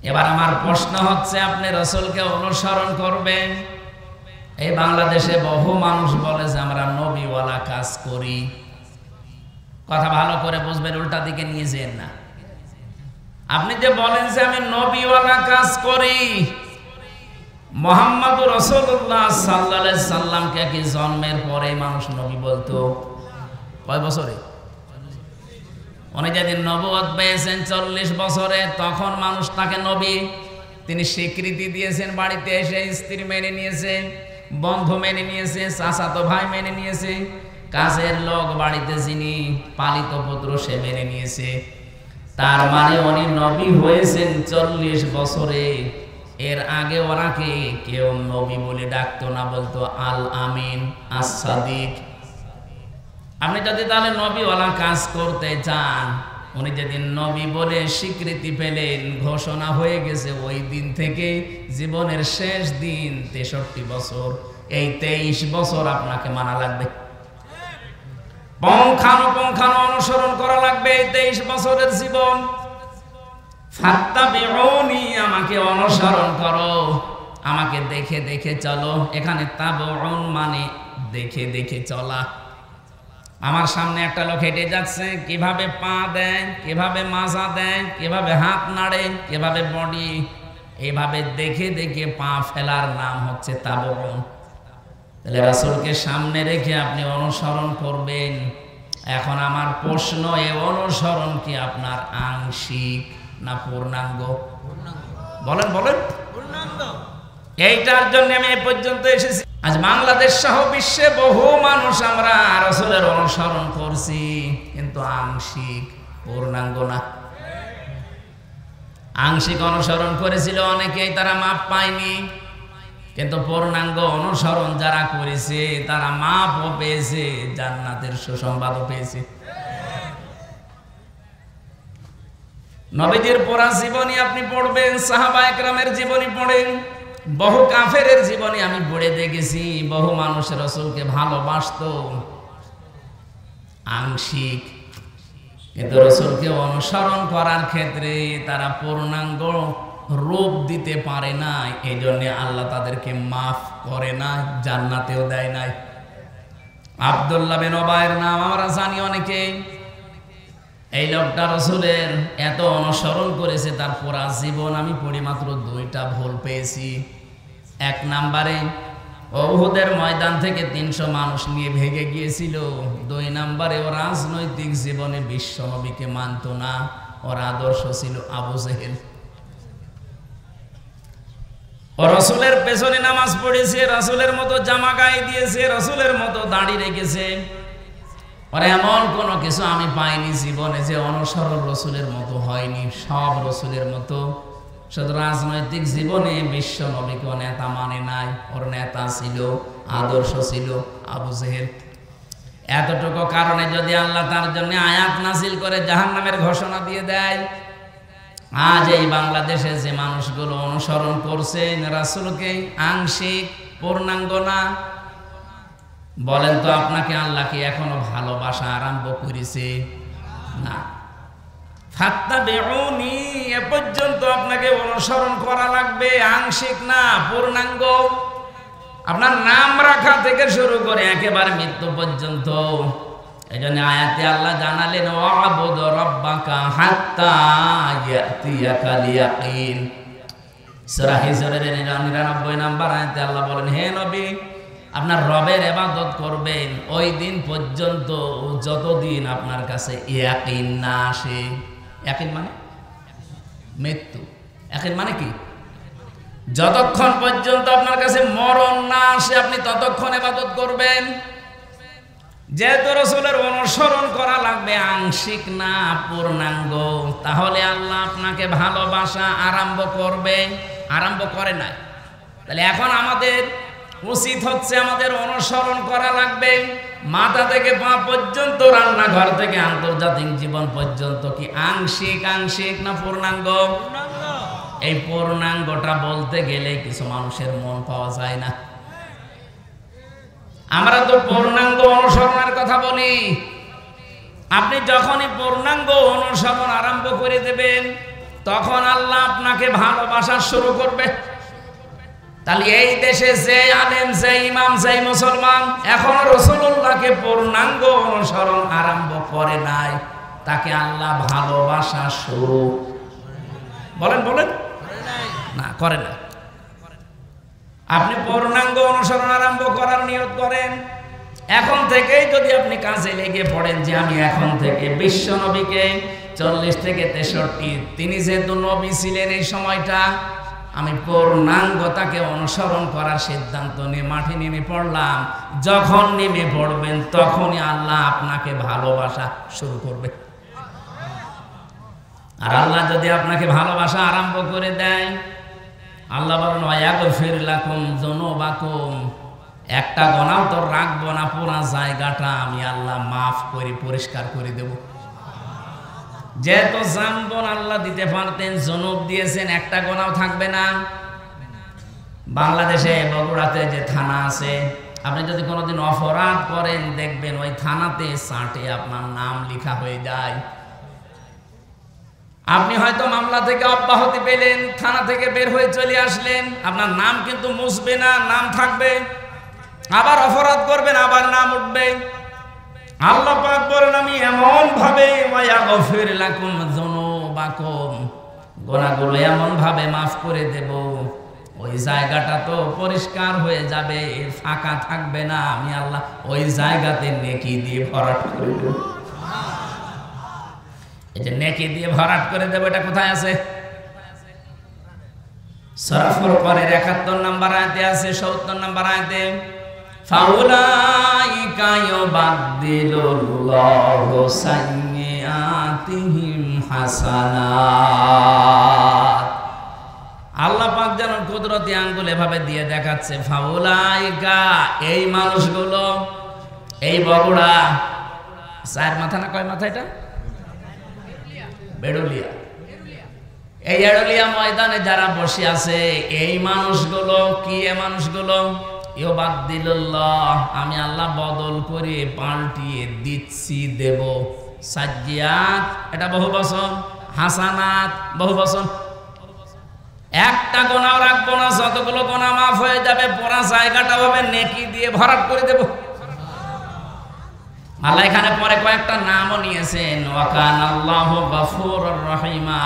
এবার আমার প্রশ্ন হচ্ছে, আপনি রাসূলকে অনুসরণ করবেন? এই বাংলাদেশে বহু মানুষ বলে যে আমরা নবীওয়ালা কাজ করি। কথা ভালো করে বুঝবেন, উল্টা দিকে নিয়ে যেন না। আপনি যে বলেন যে আমি নবীওয়ালা কাজ করি, মুহাম্মদুর রাসূলুল্লাহ সাল্লাল্লাহু আলাইহি সাল্লামকে কি জন্মের পরে মানুষ নবী বলতো? কয় বছরে? উনি যেদিন নবুয়ত পেয়েছেন 40 বছরে, তখন মানুষ তাকে নবী, তিনি স্বীকৃতি দিয়েছেন। বাড়িতে এসে স্ত্রী মেনে নিয়েছে, বন্ধু মেনে নিয়েছে, চাচাতো ভাই মেনে নিয়েছে, কাছের লোক বাড়িতে যিনি পালিত পুত্র সে মেনে নিয়েছে। তার মানে উনি নবী হয়েছেন 40 বছরে। এর আগে ওনাকে কেউ নবী বলে ডাকতো না, বলতো আল আমিন, আস-সাদিক। আপনি যদি তাহলে নবীওয়ালা কাজ করতে চান, উনি যেদিন নবী বলে স্বীকৃতি পেলেন, ঘোষণা হয়ে গেছে, ওই দিন থেকে জীবনের শেষ দিন 63 বছর, এই 23 বছর আপনাকে মানা লাগবে, পঙ্খানুপুঙ্খানু অনুসরণ করা লাগবে এই 23 বছরের জীবন। ফাত্তাবিউনি, আমাকে অনুসরণ করো, আমাকে দেখে দেখে চলো। এখানে তাবউন মানে দেখে দেখে চলা। আমার সামনে একটা লোক হেঁটে যাচ্ছে, কিভাবে পা দেয়, কিভাবে মাজা দেয়, কিভাবে হাত নাড়ে, কিভাবে বডি, এইভাবে দেখে দেখে পা ফেলার নাম হচ্ছে তাবরুন। তাহলে রাসূলকে সামনে রেখে আপনি অনুসরণ করবেন। এখন আমার প্রশ্ন, এই অনুসরণ কি আপনার আংশিক না পূর্ণাঙ্গ? বলেন বলেন। এইটার জন্য আমি এই পর্যন্ত এসেছি। আজ বাংলাদেশ সহ বিশ্বে বহু মানুষ আমরা রাসূলের অনুসরণ করছি, কিন্তু আংশিক, পূর্ণাঙ্গ না। আংশিক অনুসরণ করেছিল অনেকেই, তারা মাপ পায়নি, কিন্তু পূর্ণাঙ্গ অনুসরণ যারা করেছে তারা মাপও পেয়েছে, জান্নাতের সুসংবাদও পেয়েছে। নবীজির পড়া জীবনী আপনি পড়বেন, সাহাবা একরামের জীবনী পড়েন, বহু কাফেরের জীবনী আমি পড়ে দেখেছি। বহু মানুষ রাসূলকে ভালোবাসতো আংশিক, কিন্তু রাসূলকে অনুসরণ করার ক্ষেত্রে তারা পূর্ণাঙ্গ রূপ দিতে পারে না, এই জন্য আল্লাহ তাদেরকে মাফ করে না, জান্নাতেও দেয় নাই। আব্দুল্লাহ বিন উবাইয়ের নাম আমরা জানি অনেকে। এই লোকটা রাসূলের এত অনুসরণ করেছে, তার পুরা জীবন আমি পড়ি মাত্র 2টা ভুল পেয়েছি। 1 নম্বরে উহুদের ময়দান থেকে 300 মানুষ নিয়ে ভেগে গিয়েছিল। 2 নম্বরে ও রাজনৈতিক জীবনে বিশ্ব নবীকে মানত না, ওর আদর্শ ছিল আবু জেহেল। ও রাসূলের পেছনে নামাজ পড়েছে, রাসূলের মতো জামা গায়ে দিয়েছে, রাসূলের মতো দাড়ি রেখেছে। আর এমন কোনো কিছু আমি পাইনি জীবনে যে অনুসরণ রাসূলের মতো হয়নি, সব রাসূলের মতো। শুধু রাজনৈতিক জীবনে বিশ্ব নবীকে নেতা মানে নাই, ওর নেতা ছিল, আদর্শ ছিল আবু জেহেল। এতটুকু কারণে যদি আল্লাহ তার জন্য আয়াত নাযিল করে জাহান্নামের ঘোষণা দিয়ে দেয়, আজ এই বাংলাদেশে যে মানুষগুলো অনুসরণ করছে রাসূলকে আংশিক, পূর্ণাঙ্গ না, বলেন তো আপনাকে আল্লাহ কি এখনো ভালোবাসা আরম্ভ করেছে? না। ফাত্তাবিউনি, এ পর্যন্ত আপনাকে অনুসরণ করা লাগবে, আংশিক না পূর্ণাঙ্গ। আপনার নাম রাখা থেকে শুরু করে একেবারে মৃত্যু পর্যন্ত। এই জন্য আয়াতে আল্লাহ জানালেন, ওয়াবুদ রাব্বাকা হাত্তা ইয়াতিয়াকাল ইয়াকিন। সূরা হিজরের 99 নম্বর আয়াতে আল্লাহ বলেন, হে নবী, আপনার রবের ইবাদত করবেন ওই দিন পর্যন্ত যতদিন আপনার কাছে ইয়াকিন না আসে। ইয়াকিন মানে মৃত্যু। ইয়াকিন মানে কি? যতক্ষণ পর্যন্ত আপনার কাছে মরণ না আসে আপনি ততক্ষণ ইবাদত করবেন। যেহেতু রাসূলের অনুসরণ করা লাগবে আংশিক না পূর্ণাঙ্গ, তাহলে আল্লাহ আপনাকে ভালোবাসা আরম্ভ করবে, আরম্ভ করে নাই। তাহলে এখন আমাদের উচিত হচ্ছে আমাদের অনুসরণ করা লাগবে মাথা থেকে পা পর্যন্ত, রান্নাঘর থেকে আন্তর্জাতিক জীবন পর্যন্ত। কি আংশিক আংশিক না পূর্ণাঙ্গ? এই পূর্ণাঙ্গটা বলতে গেলে কিছু মানুষের মন পাওয়া যায় না। আমরা তো পূর্ণাঙ্গ অনুসরণের কথা বলি। আপনি যখনই পূর্ণাঙ্গ অনুসরণ আরম্ভ করে দেবেন তখন আল্লাহ আপনাকে ভালোবাসা শুরু করবে। তাহলে এই দেশে যে আলেম, যে ইমাম, যে মুসলমান এখনো রাসূলুল্লাহকে পূর্ণাঙ্গ অনুসরণ আরম্ভ করে নাই, তাকে আল্লাহ ভালোবাসা শুরু বলেন বলেন না করে না। আপনি পূর্ণাঙ্গ অনুসরণ আরম্ভ করার নিয়ত করেন, এখন থেকেই যদি আপনি কাজে লেগে পড়েন যে আমি এখন থেকে বিশ্ব নবীকে 40 থেকে 63, তিনি যেহেতু নবী ছিলেন এই সময়টা, আমি পূর্ণাঙ্গতাকে অনুসরণ করার সিদ্ধান্ত নিয়ে মাঠে নেমে পড়লাম। যখন নেমে পড়বেন তখনই আল্লাহ আপনাকে ভালোবাসা শুরু করবে। আর আল্লাহ যদি আপনাকে ভালোবাসা আরম্ভ করে দেয়, আল্লাহ বলেন ওয়ায়াগফির লাকুম যুনুবাকুম, একটা গুনাহ তো রাখবো না, পুরো জায়গাটা আমি আল্লাহ মাফ করে পরিষ্কার করে দেব। যেহেতু জাম্বন আল্লাহ দিতে পারতেন, জনব দিয়েছেন, একটা গুনাহ থাকবে না। বাংলাদেশে বগুড়াতে যে থানা আছে, আপনি যদি কোনোদিন অপরাধ করেন দেখবেন ওই থানাতে চার্টে আপনার নাম লেখা হয়ে যায়। আপনি হয়তো মামলা থেকে অব্যাহতি পেলেন, থানা থেকে বের হয়ে চলে আসলেন, আপনার নাম কিন্তু মুছবে না, নাম থাকবে। আবার অপরাধ করবেন, আবার নাম উঠবে। আল্লাহ পাক বলেন আমি এমন ভাবে ওয়ায়াগফির লাকুম যুনুবাকুম, গুনাহগুলো এমন ভাবে মাফ করে দেব ওই জায়গাটা তো পরিষ্কার হয়ে যাবে, ফাঁকা থাকবে না। আমি আল্লাহ ওই জায়গাতে নেকি দিয়ে ভরাট করে দেব। এই যে নেকি দিয়ে ভরাট করে দেব, এটা কোথায় আছে? সূরা ফুরকানের ৭১ নম্বর আয়াতে আছে, ৭০ নম্বর আয়াতে ফাউলাইকা ইউবাদদিলুল্লাহু সাইয়্যাতিহিম হাসানাত। আল্লাহ পাক যেন কুদরতি আঙ্গুল এভাবে দিয়ে দেখাচ্ছে, ফাউলাইকা এই মানুষগুলো, এই বগুড়া চার মাথা না কয় মাথা এটা? বেড়ুলিয়া, এই এড়ুলিয়া ময়দানে যারা বসে আছে এই মানুষগুলো কি? এ মানুষগুলো ইউবাদদিলুল্লাহ, আমি আল্লাহ বদল করে পাল্টিয়ে দিচ্ছি, দেব। সাজ্জিয়াত এটা বহু বচন, হাসানাত বহু বচন। একটা গোনাও রাখবো না, যতগুলো গোনা মাফ হয়ে যাবে, পুরা জায়গাটা হবে নেকি দিয়ে ভরাট করে দেব। আল্লাহ এখানে পরে কয়েকটা নামও নিয়েছেন, ওয়া কানাল্লাহু গফুরুর রহিমা,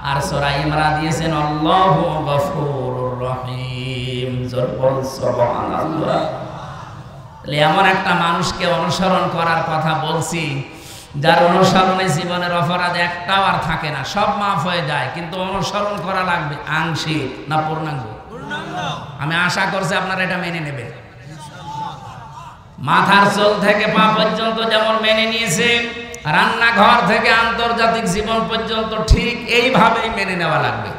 আর সূরা ইমরান দিয়েছেন আল্লাহু গফুরুর রহিম। জোর সুবহানাল্লাহ। এমন একটা মানুষকে অনুসরণ করার কথা বলছি যার অনুসরণে জীবনের অপরাধ একটাও আর থাকে না, সব মাফ হয়ে যায়, কিন্তু অনুসরণ করা লাগবে আংশিক না পূর্ণাঙ্গ। আমি আশা করছি আপনারা এটা মেনে নেবেন। মাথার চুল থেকে পা পর্যন্ত যেমন মেনে নিয়েছে, রান্নাঘর থেকে আন্তর্জাতিক জীবন পর্যন্ত ঠিক এইভাবেই মেনে নেওয়া লাগবে।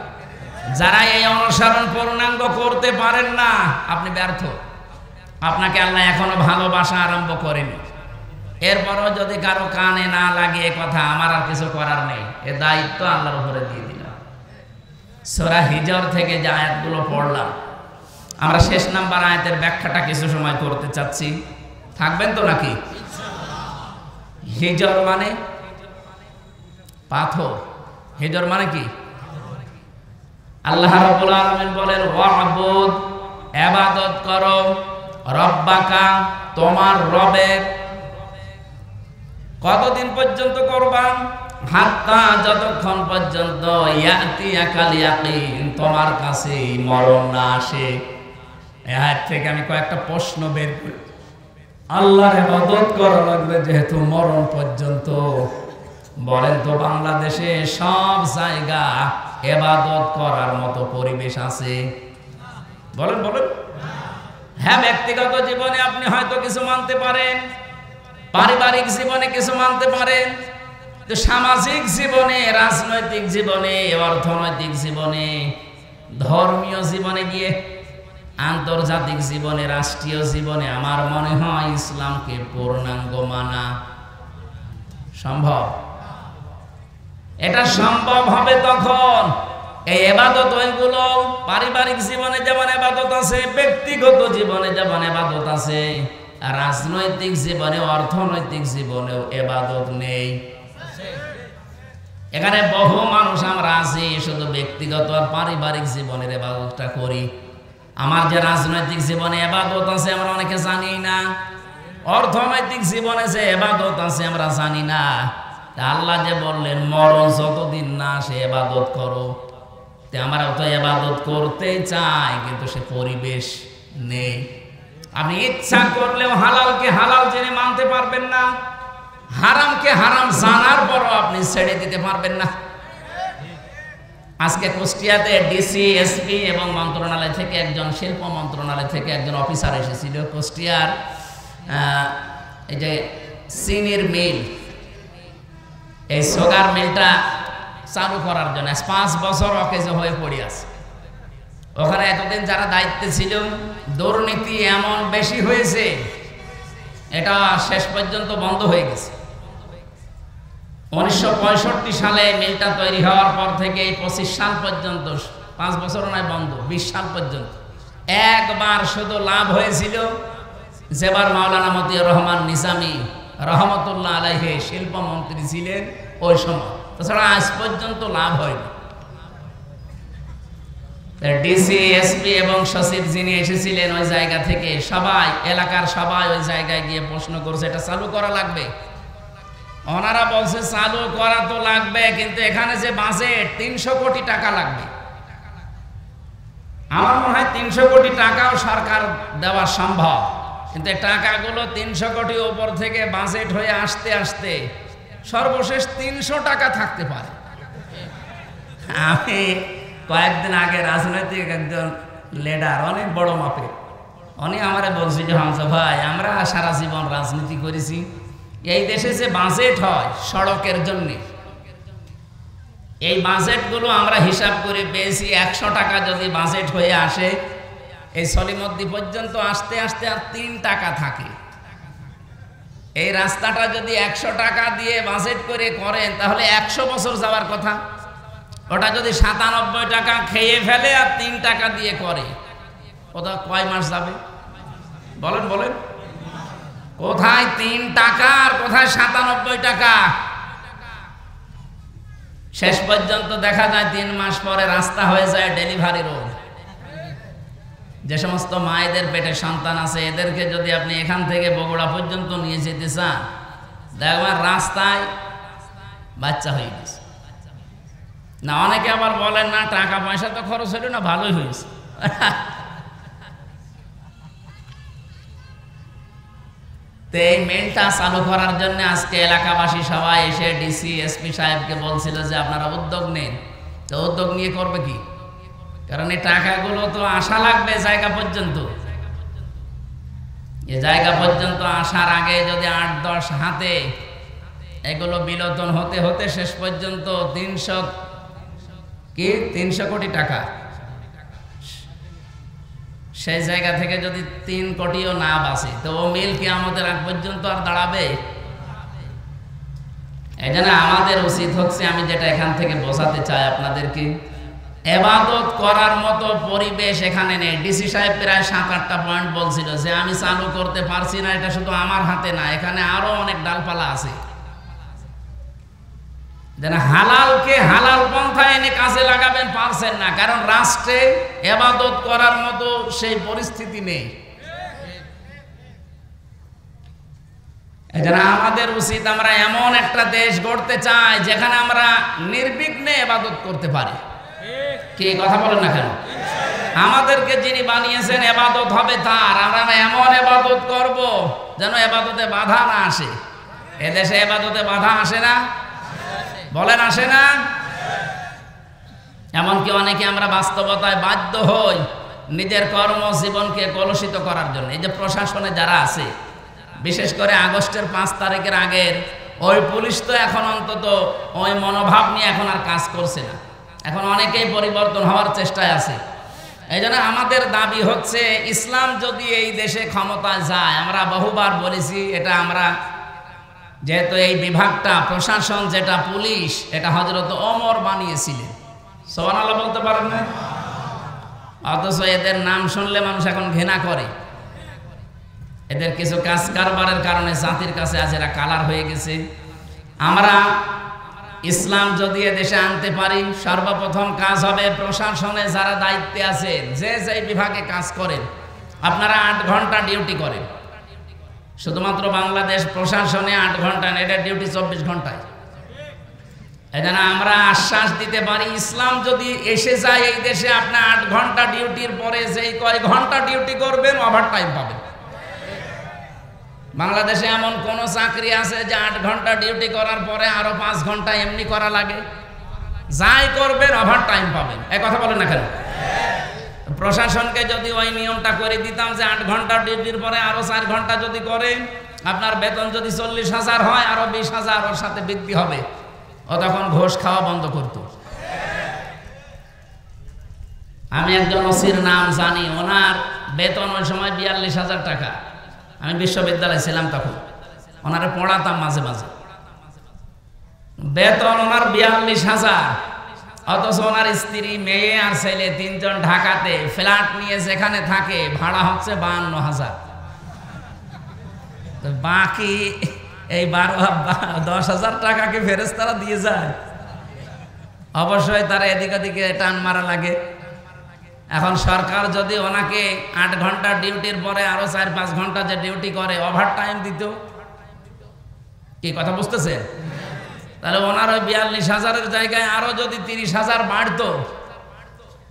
যারা এই অনুসরণ পূর্ণাঙ্গ করতে পারেন না, আপনি ব্যর্থ। আপনাকে আল্লাহ এখনো ভালোবাসা আরম্ভ করেনি। এরপরও যদি কারো কানে না লাগে এ কথা, আমার আর কিছু করার নেই, এ দায়িত্ব আল্লাহর উপরে দিয়ে দিলাম। সূরা হিজর থেকে যে আয়াতগুলো পড়লাম, আমরা শেষ নাম্বার আয়াতের ব্যাখ্যাটা কিছু সময় করতে চাচ্ছি। থাকবেন তো নাকি? হিজর মানে পাথর, হিজর মানে কি? আল্লাহ রাব্বুল আলামিন বলেন ওয়া'বুদ, ইবাদত করো, রব্বাকা, তোমার রবের। কতদিন পর্যন্ত করবা? হাত্তা, যতক্ষণ পর্যন্ত ইয়াতিয়াকাল ইয়াকিন, তোমার কাছে মরণ না আসে। এই আয়াত থেকে আমি কয়েকটা প্রশ্ন বের করি। আল্লাহর ইবাদত করা লাগবে যেহেতু মরণ পর্যন্ত, বলেন তো বাংলাদেশে সব জায়গা ইবাদত করার মতো পরিবেশ আছে? বলেন বলেন। হ্যাঁ, ব্যক্তিগত জীবনে আপনি হয়তো কিছু মানতে পারেন, পারিবারিক জীবনে কিছু মানতে পারেন, তো সামাজিক জীবনে, রাজনৈতিক জীবনে, অর্থনৈতিক জীবনে, ধর্মীয় জীবনে গিয়ে, আন্তর্জাতিক জীবনে, রাষ্ট্রীয় জীবনে আমার মনে হয় ইসলামকে পূর্ণাঙ্গ মানা সম্ভব। এটা সম্ভব হবে তখন এই ইবাদত ওইগুলো পারিবারিক জীবনে যেমন ইবাদত আছে, ব্যক্তিগত জীবনে যেমন ইবাদত আছে, রাজনৈতিক জীবনে, অর্থনৈতিক জীবনেও ইবাদত নেই। এখানে বহু মানুষ আমরা আছি শুধু ব্যক্তিগত আর পারিবারিক জীবনের ইবাদতটা করি। আমার যে রাজনৈতিক জীবনে ইবাদত আছে আমরা অনেকে জানি না, অর্থনৈতিক জীবনে যে ইবাদত আছে আমরা জানি না। আল্লাহ যে বললেন মরণ যতদিন না সে ইবাদত করো, আমরা তো ইবাদত করতে চাই কিন্তু সে পরিবেশ নেই। আপনি ইচ্ছা করলেও হালালকে হালাল জেনে মানতে পারবেন না, হারামকে হারাম জানার পরও আপনি ছেড়ে দিতে পারবেন না। আজকে কুষ্টিয়াতে ডিসি, এসপি এবং মন্ত্রণালয় থেকে একজন, শিল্প মন্ত্রণালয় থেকে একজন অফিসার এসেছিল কুষ্টিয়ার এই যে চিনির মিল, এই সুগার মিলটা চালু করার জন্য 5 বছর অকেজ হয়ে পড়ে আছে। ওখানে এতদিন যারা দায়িত্বে ছিল, দুর্নীতি এমন বেশি হয়েছে, এটা শেষ পর্যন্ত বন্ধ হয়ে গেছে। 1965 সালে মিলটা তৈরি হওয়ার পর থেকে 25 সাল পর্যন্ত, 5 বছর নয় বন্ধ, 20 সাল পর্যন্ত একবার শুধু লাভ হয়েছিল, যেবার মাওলানা মতিউর রহমান নিজামী রহমতুল্লাহ আলাইহি শিল্পমন্ত্রী ছিলেন ওই সময়। তাছাড়া আজ পর্যন্ত লাভ হয়নি। ডিসি, এসপি এবং সচিব যিনি এসেছিলেন ওই জায়গা থেকে সবাই, এলাকার সবাই ওই জায়গায় গিয়ে প্রশ্ন করছে এটা চালু করা লাগবে। ওনারা বলছে চালু করা তো লাগবে, কিন্তু এখানে যে বাজেট 300 কোটি টাকা লাগবে। আমার মনে হয় 300 কোটি টাকাও সরকার দেওয়া সম্ভব, কিন্তু টাকাগুলো 300 কোটি উপর থেকে বাজেট হয়ে আসতে আসতে সর্বশেষ 300 টাকা থাকতে পারে। আমি কয়েকদিন আগে রাজনৈতিক একজন লিডার, অনেক বড় মাপে, উনি আমারে বলছি যে হামজা ভাই, আমরা সারা জীবন রাজনীতি করেছি, এই দেশে যে বাজেট হয় সড়কের জন্য, এই বাজেটগুলো আমরা হিসাব করে পেয়েছি 100 টাকা যদি বাজেট হয়ে আসে, এই সলিমদ্দি পর্যন্ত আসতে আসতে আর 3 টাকা থাকে। এই রাস্তাটা যদি 100 টাকা দিয়ে বাজেট করে করেন তাহলে 100 বছর যাওয়ার কথা। ওটা যদি 97 টাকা খেয়ে ফেলে আর 3 টাকা দিয়ে করে, ওটা কয় মাস যাবে বলেন বলেন? কোথায় 3 টাকা আর কোথায় 97 টাকা? শেষ পর্যন্ত দেখা যায় 3 মাস পরে রাস্তা হয়ে যায় ডেলিভারি রোড। যে সমস্ত মায়েদের পেটে সন্তান আছে এদেরকে যদি আপনি এখান থেকে বগুড়া পর্যন্ত নিয়ে যেতে চান, দেখবেন রাস্তায় বাচ্চা হয়ে গেছে। না, অনেকে আবার বলেন না টাকা পয়সা তো খরচ হলো না, ভালোই হয়েছে। তো এই মেলটা চালু করার জন্য আজকে এলাকাবাসী সবাই এসে ডিসি, এসপি সাহেবকে বলছিল যে আপনারা উদ্যোগ নেন। তো উদ্যোগ নিয়ে করবে কি? কারণ এই টাকাগুলো তো আসা লাগবে জায়গা পর্যন্ত। এই জায়গা পর্যন্ত আসার আগে যদি 8-10 হাতে এগুলো বিলোচন হতে হতে শেষ পর্যন্ত 300 কোটি টাকা, সেই জায়গা থেকে যদি 3 কোটিও না বাঁচে, তো ও মিল কি আমাদের আগ পর্যন্ত আর দাঁড়াবে? এই জন্য আমাদের উচিত হচ্ছে, আমি যেটা এখান থেকে বোঝাতে চাই আপনাদেরকে, ইবাদত করার মতো পরিবেশ এখানে নেই। ডিসি সাহেব প্রায় 7-8টা পয়েন্ট বলছিল যে আমি চালু করতে পারছি না, এটা শুধু আমার হাতে না, এখানে আরো অনেক ডালপালা আছে। যেন হালালকে হালাল পন্থায় এনে কাজে লাগাবেন, পারছেন না, কারণ রাষ্ট্রে ইবাদত করার মতো সেই পরিস্থিতি নেই। এজন্য আমাদের উচিত, আমরা এমন একটা দেশ গড়তে চাই যেখানে আমরা নির্বিঘ্নে ইবাদত করতে পারি। কি কথা বলেন না কেন? আমাদেরকে যিনি বানিয়েছেন ইবাদত হবে তার, আমরা এমন ইবাদত করব যেন ইবাদতে বাধা না আসে। এদেশে ইবাদতে বাধা আসে না, বলেন আসে না? এমনকি অনেকে আমরা বাস্তবতায় বাধ্য হই নিজের কর্মজীবনকে কলুষিত করার জন্য। এই যে প্রশাসনে যারা আছে, বিশেষ করে আগস্টের 5 তারিখের আগের ওই পুলিশ, তো এখন অন্তত ওই মনোভাব নিয়ে এখন আর কাজ করছে না। এখন অনেকেই পরিবর্তন হওয়ার চেষ্টায় আছে। এই জন্য আমাদের দাবি হচ্ছে, ইসলাম যদি এই দেশে ক্ষমতায় যায়, আমরা বহুবার বলেছি, এটা আমরা যেহেতু এই বিভাগটা প্রশাসন, যেটা পুলিশ, এটা হযরত ওমর বানিয়েছিলেন। সুবহানাল্লাহ বলতে পারেন না? অথচ এদের নাম শুনলে মানুষ এখন ঘৃণা করে। এদের কিছু কাজ কারবারের কারণে জাতির কাছে আজ এরা কালার হয়ে গেছে। আমরা ইসলাম যদি এদেশে আনতে পারি, সর্বপ্রথম কাজ হবে প্রশাসনে যারা দায়িত্বে আছেন, যে যে বিভাগে কাজ করেন, আপনারা 8 ঘন্টা ডিউটি করেন। শুধুমাত্র বাংলাদেশ প্রশাসনে 8 ঘন্টা, এটা ডিউটি 24 ঘন্টায়। এই জন্য আমরা আশ্বাস দিতে পারি, ইসলাম যদি এসে যায় এই দেশে, আপনি 8 ঘন্টা ডিউটির পরে যেই কয় ঘন্টা ডিউটি করবেন, ওভার টাইম পাবেন। বাংলাদেশে এমন কোন চাকরি আছে যে 8 ঘন্টা ডিউটি করার পরে আরো 5 ঘন্টা এমনি করা লাগে? যাই করবেন ওভার টাইম পাবেন। এই কথা বলেন না কেন? প্রশাসনকে যদি ওই নিয়মটা করে দিতাম যে 8 ঘন্টা ডিউটির পরে আরো 4 ঘন্টা যদি করেন, আপনার বেতন যদি 40,000 হয়, আরো 20,000 ওর সাথে বৃদ্ধি হবে, ও তখন ঘোষ খাওয়া বন্ধ করত। আমি একজন ওসির নাম জানি, ওনার বেতন ওই সময় 42,000 টাকা। আমি বিশ্ববিদ্যালয়ে ছিলাম তখন, ওনারে পড়াতাম মাঝে মাঝে। বেতন ওনার 42,000, অথচ ওনার স্ত্রী, মেয়ে আর ছেলে 3 জন ঢাকাতে ফ্ল্যাট নিয়ে যেখানে থাকে, ভাড়া হচ্ছে 52,000। বাকি এই 10,000 টাকাকে ফেরেশতারা দিয়ে যায়। অবশ্যই তারা এদিক ওদিকে টান মারা লাগে। এখন সরকার যদি ওনাকে 8 ঘন্টা ডিউটির পরে আরো 4-5 ঘন্টা যে ডিউটি করে ওভার টাইম দিত, কি কথা বুঝতেছেন? তাহলে ওনার ওই 42,000-এর জায়গায় আরো যদি 30,000 বাড়তো,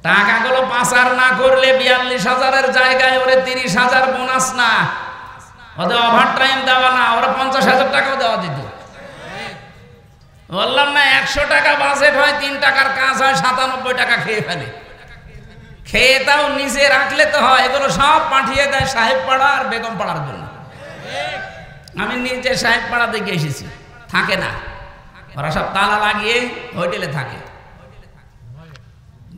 টাকাগুলো পাচার না করলে 42,000-এর জায়গায় ওরে 30,000 বোনাস না, ওদের ওভার টাইম দেওয়া না, ওরা 50,000 টাকাও দেওয়া দিত। বললাম না 100 টাকা বাজেট হয়, 3 টাকার কাজ হয়, 97 টাকা খেয়ে ফেলে। খেয়ে তাও নিচে রাখলে তো হয়, এগুলো সব পাঠিয়ে দেয় সাহেব পাড়া আর বেগম পাড়ার জন্য। আমি নিজে সাহেব পাড়া দেখে এসেছি, থাকে না, ওরা সব তালা লাগিয়ে হোটেলে থাকে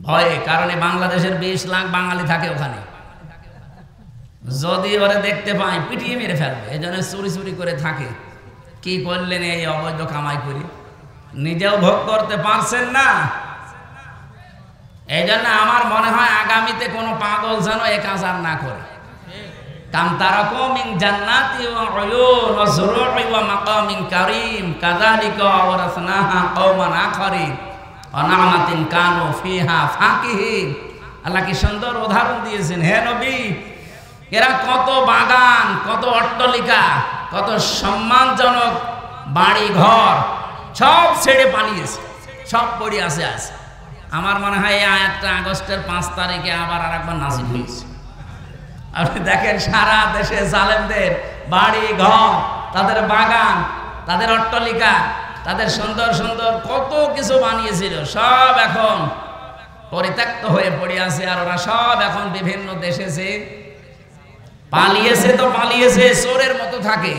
ভয়ে, কারণে বাংলাদেশের 20 লাখ বাঙালি থাকে ওখানে। যদি ওরা দেখতে পায় পিটিয়ে মেরে ফেলবে, এই জন্য চুরি চুরি করে থাকে। কি করলেন এই অবৈধ কামাই করে, নিজেও ভোগ করতে পারছেন না। এই জন্য আমার মনে হয় আগামীতে কোনো পাগল যেন এ কাজ আর না করে। কাম তারাকু মিন জান্নাতি ওয়া উয়ুন ওয়া যুরু'i ওয়া মাকামিন কারীম কাযালিকা ওয়ারাসনাহা কওমান আখারিন ওয়া নি'মাতিন কানু ফিহা ফাকিহিন। আল্লাহ কি সুন্দর উদাহরণ দিয়েছেন। হে নবী, এরা কত বাগান, কত অট্টালিকা, কত সম্মানজনক বাড়ি ঘর সব ছেড়ে পালিয়েছে, সব পড়ে আছে। আমার মনে হয় এই আয়াতটা আগস্টের 5 তারিখে আবার আরেকবার নাজিল হয়েছে। আপনি দেখেন সারা দেশে জালেমদের বাড়ি ঘর, তাদের বাগান, তাদের অট্টালিকা, তাদের সুন্দর সুন্দর কত কিছু বানিয়েছিল, সব এখন পরিত্যক্ত হয়ে পড়ে আছে। আর ওরা সব এখন বিভিন্ন দেশে যে পালিয়েছে, তো পালিয়েছে, চোরের মতো থাকে।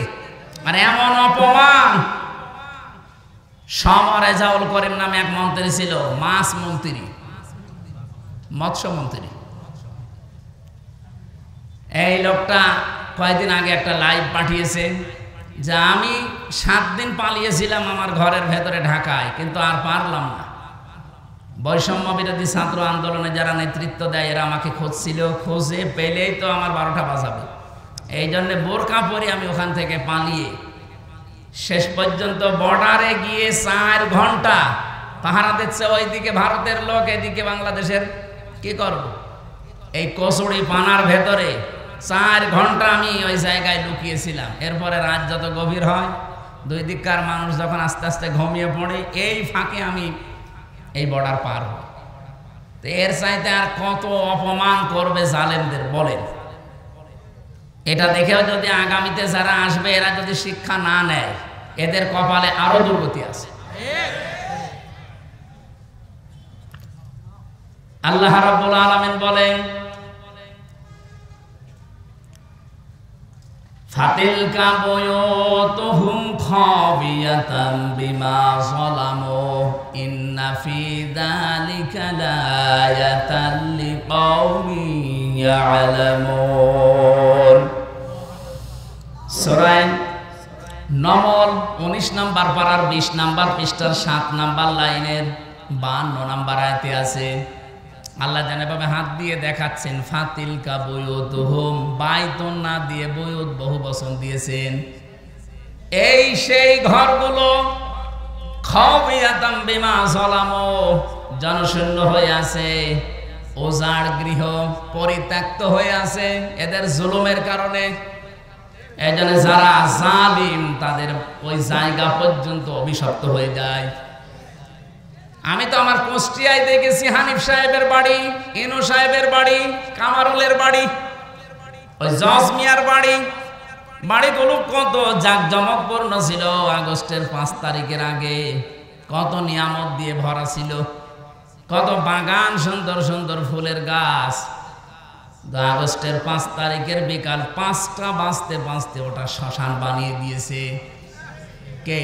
মানে এমন অপমান। সমর রেজাউল করিম নামে এক মন্ত্রী ছিল, মাছ মন্ত্রী, মৎস্য মন্ত্রী। এই লোকটা কয়েকদিন আগে একটা লাইভ পাঠিয়েছে যে আমি 7 দিন পালিয়েছিলাম আমার ঘরের ভেতরে ঢাকায়, কিন্তু আর পারলাম না। বৈষম্য বিরোধী ছাত্র আন্দোলনে যারা নেতৃত্ব দেয় এরা আমাকে খুঁজছিল, খুঁজে পেলেই তো আমার 12টা বাজাবে। এই জন্য বোরকা পরে আমি ওখান থেকে পালিয়ে শেষ পর্যন্ত বর্ডারে গিয়ে 4 ঘন্টা পাহারা দিচ্ছে। ওইদিকে ভারতের লোক, এদিকে বাংলাদেশের। কি করব? এই কচুরি পানার ভেতরে 4 ঘন্টা আমি ওই জায়গায় লুকিয়েছিলাম। এরপরে রাত যত গভীর হয়, দুই দিককার মানুষ যখন আস্তে আস্তে ঘুমিয়ে পড়ে, এই ফাঁকে আমি এই বর্ডার পার হই। তো এর চাইতে আর কত অপমান করবে জালেমদের বলেন? এটা দেখেও যদি আগামীতে যারা আসবে এরা যদি শিক্ষা না নেয়, এদের কপালে আরো দুর্গতি আছে। আল্লাহ রাব্বুল আলামিন বলেন, ফাতিলকা বুয়ুতুহুম খাবিয়াতাম বিমা যালামু ইন্না ফি যালিকা লায়াতাল লিকাওমিন ইয়ালামুন। সূরা নমল 19 নম্বর পারার 20 নম্বর পৃষ্ঠার 7 নম্বর লাইনের 52 নম্বর আয়াতে আছে। আল্লাহ যেভাবে হাত দিয়ে দেখাচ্ছেন, ফাতিলকা বুয়ুতুহুম, বাইতুন না দিয়ে বুয়ুত বহু বচন দিয়েছেন। এই সেই ঘরগুলো, খাবিয়াতাম বিমা যালামু, জনশূন্য হয়ে আছে, ওজাড় গৃহ, পরিত্যক্ত হয়ে আছে এদের জুলুমের কারণে। এজন্য যারা জালিম তাদের ওই জায়গা পর্যন্ত অভিশপ্ত হয়ে যায়। আমি তো আমার কুষ্টিয়ায় দেখেছি হানিফ সাহেবের বাড়ি, ইনু সাহেবের বাড়ি, কামারুলের বাড়ি, ওই জজ মিয়ার বাড়ি, বাড়িগুলো কত জাঁকজমকপূর্ণ ছিল। আগস্টের 5 তারিখের আগে কত নিয়ামত দিয়ে ভরা ছিল, কত বাগান, সুন্দর সুন্দর ফুলের গাছ। আগস্টের 5 তারিখের বিকাল 5টা বাজতে বাজতে ওটা শ্মশান বানিয়ে দিয়েছে কে?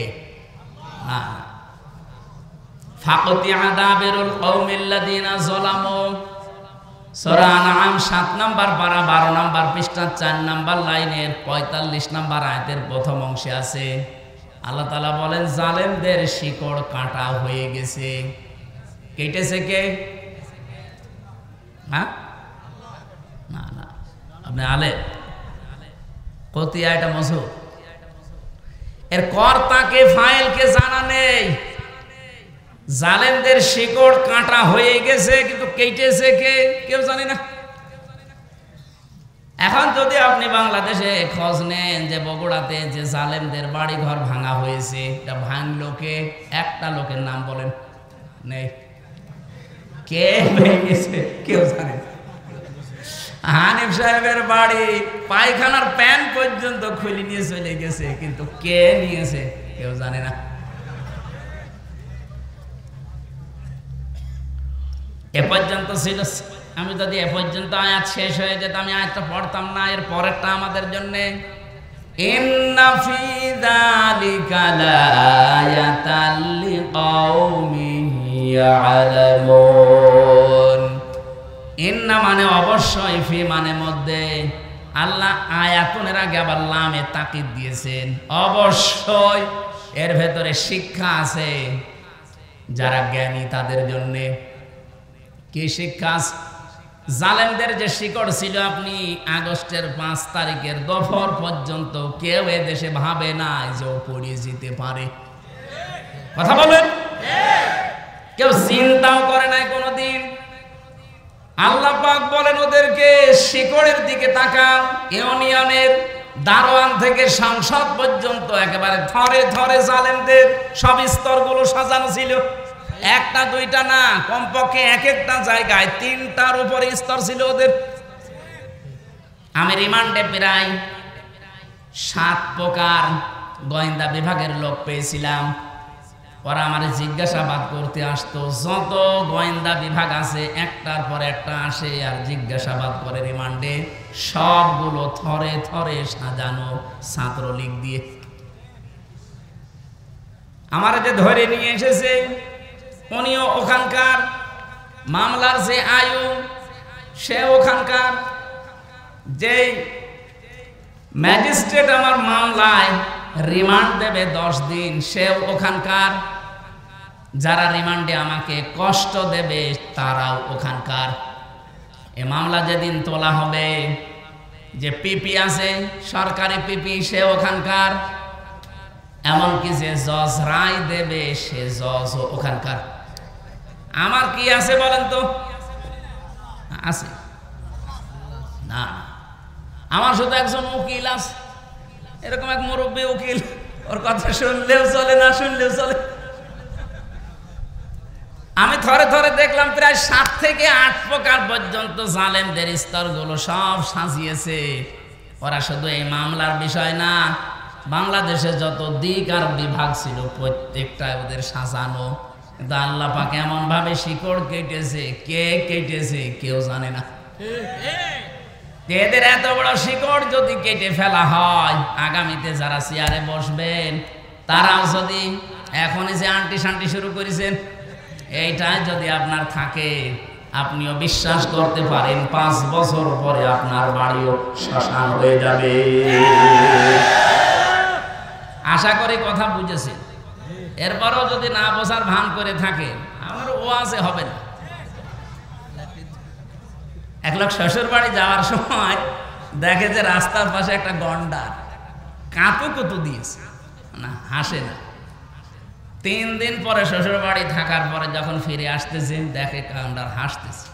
না, ফাকতি আদাবিরুল কওমিল্লাযিনা যালামু। সূরা আনআম 7 নম্বর পারা 12 নম্বর পৃষ্ঠা 4 নম্বর লাইনের 45 নম্বর আয়াতের প্রথম অংশে আছে। আল্লাহ তাআলা বলেন, জালেমদের শিকড় কাটা হয়ে গেছে। কেটেছে কে? হ্যাঁ, না না, আপনি আলেম, কতি আয়টা মজু, এর কর্তাকে ফাইলকে জানা নেই। জালেমদের শিকড় কাঁটা হয়ে গেছে, কিন্তু কেটেছে কে কেউ জানে না। এখন যদি আপনি বাংলাদেশে খোঁজ নেন যে বগুড়াতে যে জালেমদের বাড়ি ঘর ভাঙা হয়েছে, এটা ভাঙলো কে? একটা লোকের নাম বলেন, নেই। কে ভেঙেছে কেউ জানে না। হানিফ সাহেবের বাড়ি পায়খানার প্যান পর্যন্ত খুলে নিয়ে চলে গেছে, কিন্তু কে নিয়েছে কেউ জানে না। এ পর্যন্ত ছিল। আমি যদি এ পর্যন্ত আয়াত শেষ হয়ে যেত, আমি আয়াতটা পড়তাম না। এর পরেরটা আমাদের জন্য, ইন্না ফি যালিকা লাআয়াতাল লিকাউমিন ইয়ালামুন। ইন্না মানে অবশ্যই, ফি মানে মধ্যে, আল্লাহ আয়াতুনের আগে আবার লামে তাকিদ দিয়েছেন। অবশ্যই এর ভেতরে শিক্ষা আছে যারা জ্ঞানী তাদের জন্য। কি শিক্ষা? জালেমদের যে শিকড় ছিল, আপনি আগস্টের 5 তারিখের দুপুর পর্যন্ত কেউ এ দেশে ভাবে না যে ও পড়িয়ে যেতে পারে। কথা বলেন, কেউ চিন্তাও করে নাই কোনোদিন। আল্লাহ পাক বলেন ওদেরকে শিকড়ের দিকে তাকাও। ইউনিয়নের দারোয়ান থেকে সংসদ পর্যন্ত একেবারে থরে থরে জালেমদের সব স্তরগুলো সাজানো ছিল। একটা দুইটা না, কমপক্ষে এক একটা জায়গায় 3টার উপরে স্তর ছিল ওদের। আমি রিমান্ডে প্রায় 7 প্রকার গোয়েন্দা বিভাগের লোক পেয়েছিলাম। ওরা আমার জিজ্ঞাসাবাদ করতে আসতো। যত গোয়েন্দা বিভাগ আছে একটার পর একটা আসে আর জিজ্ঞাসাবাদ করে রিমান্ডে। সবগুলো থরে থরে সাজানো ছাত্রলীগ দিয়ে। আমার যে ধরে নিয়ে এসেছে উনিও ওখানকার, মামলার যে আয়ু সে ওখানকার, যে ম্যাজিস্ট্রেট আমার মামলায় রিমান্ড দেবে 10 দিন সেও ওখানকার, যারা রিমান্ডে আমাকে কষ্ট দেবে তারাও ওখানকার। এ মামলা যেদিন তোলা হবে, যে পিপি আছে সরকারি পিপি সে ওখানকার, এমনকি যে জজ রায় দেবে সে জজ ওখানকার। আমার কি আছে বলেন তো? আছে না, আমার শুধু একজন উকিল আছে, এরকম এক মুরব্বী উকিল, ওর কথা শুনলেও চলে না শুনলেও চলে। আমি থরে থরে দেখলাম প্রায় 7 থেকে 8 প্রকার পর্যন্ত জালেমদের স্তরগুলো সব সাজিয়েছে। ওরা শুধু এই মামলার বিষয় না, বাংলাদেশে যত দিক আর বিভাগ ছিল প্রত্যেকটা ওদের সাজানো। কিন্তু আল্লাহ পাক এমন ভাবে শিকড় কেটেছে, কে কেটেছে কেউ জানে না। এদের এত বড় শিকড় যদি কেটে ফেলা হয়, আগামীতে যারা চেয়ারে বসবেন তারাও যদি এখনই যে আন্টি শান্টি শুরু করেছেন, এইটাই যদি আপনার থাকে, আপনিও বিশ্বাস করতে পারেন 5 বছর পরে আপনার বাড়িও শ্মশান হয়ে যাবে। আশা করি কথা বুঝেছেন। এরপরও যদি না বোঝার ভান করে থাকে, আমার ওয়াজে হবে না। এক লোক শ্বশুর বাড়ি যাওয়ার সময় দেখে যে রাস্তার পাশে একটা গন্ডার কাঁতু কুতু দিয়েছে, না হাসে না। 3 দিন পরে শ্বশুর বাড়ি থাকার পরে যখন ফিরে আসতেছে, দেখে গন্ডার হাসতেছে।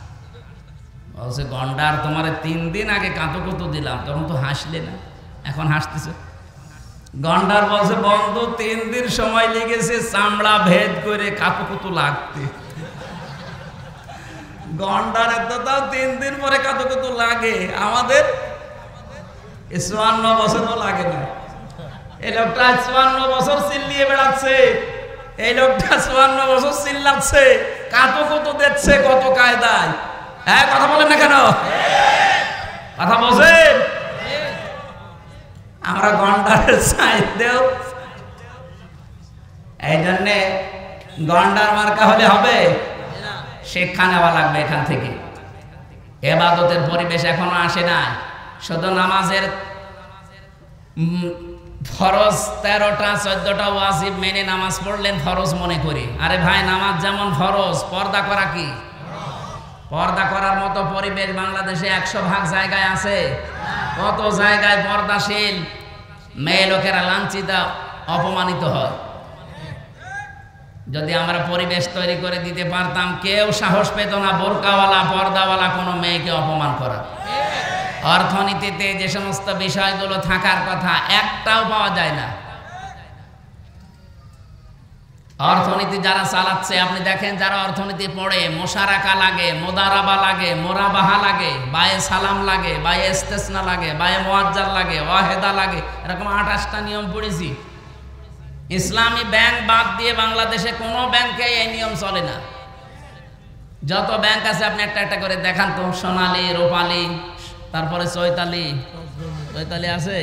বলছে, গন্ডার তোমারে 3 দিন আগে কাঁতু কুতু দিলাম, তখন তো হাসলে না, এখন হাসতেছে। গন্ডার বলছে, বন্ধু 3 দিন সময় লেগেছে চামড়া ভেদ করে কাঁতু কুতু লাগতে। গন্ডারের তো তাও 3 দিন পরে কাঁতু কুতু লাগে, আমাদের 54 বছরও লাগে না। এই লোকটা 54 বছর চিল্লিয়ে বেড়াচ্ছে, এই লোকটা 54 বছর চিল্লাচ্ছে, কাঁতু কুতু দিচ্ছে কত কায়দায়। হ্যাঁ, কথা বলেন না কেন? কথা বলছেন? আমরা গন্ডারের চাইতেও, এই জন্যে গন্ডার মার্কা হলে হবে, শিক্ষা নেওয়া লাগবে এখান থেকে। ইবাদতের পরিবেশ এখনো আসে না। শুধু নামাজের ফরজ 13টা 14টা ওয়াজিব মেনে নামাজ পড়লেন ফরজ মনে করি। আরে ভাই, নামাজ যেমন ফরজ, পর্দা করা কি? পর্দা করার মতো পরিবেশ বাংলাদেশে 100 ভাগ জায়গায় আছে। কত জায়গায় পর্দাশীল মেয়ে লোকেরা লাঞ্ছিত অপমানিত হয়। যদি আমরা পরিবেশ তৈরি করে দিতে পারতাম, কেউ সাহস পেত না বোরকাওয়ালা পর্দাওয়ালা কোনো মেয়েকে অপমান করার। অর্থনীতিতে যে সমস্ত বিষয়গুলো থাকার কথা একটাও পাওয়া যায় না। অর্থনীতি যারা চালাচ্ছে, আপনি দেখেন যারা অর্থনীতি পড়ে, মোশারাকা লাগে, মোদারাবা লাগে, মোরাবাহা লাগে, বায়ে সালাম লাগে, বায়ে ইস্তেসনা লাগে, বায়ে মুআজ্জাল লাগে, ওয়াহেদা লাগে, এরকম 28টা নিয়ম পড়েছি। ইসলামী ব্যাংক বাদ দিয়ে বাংলাদেশে কোনো ব্যাংকে এই নিয়ম চলে না। যত ব্যাংক আছে আপনি একটা একটা করে দেখান তো। সোনালী, রূপালী, তারপরে চৈতালি আছে,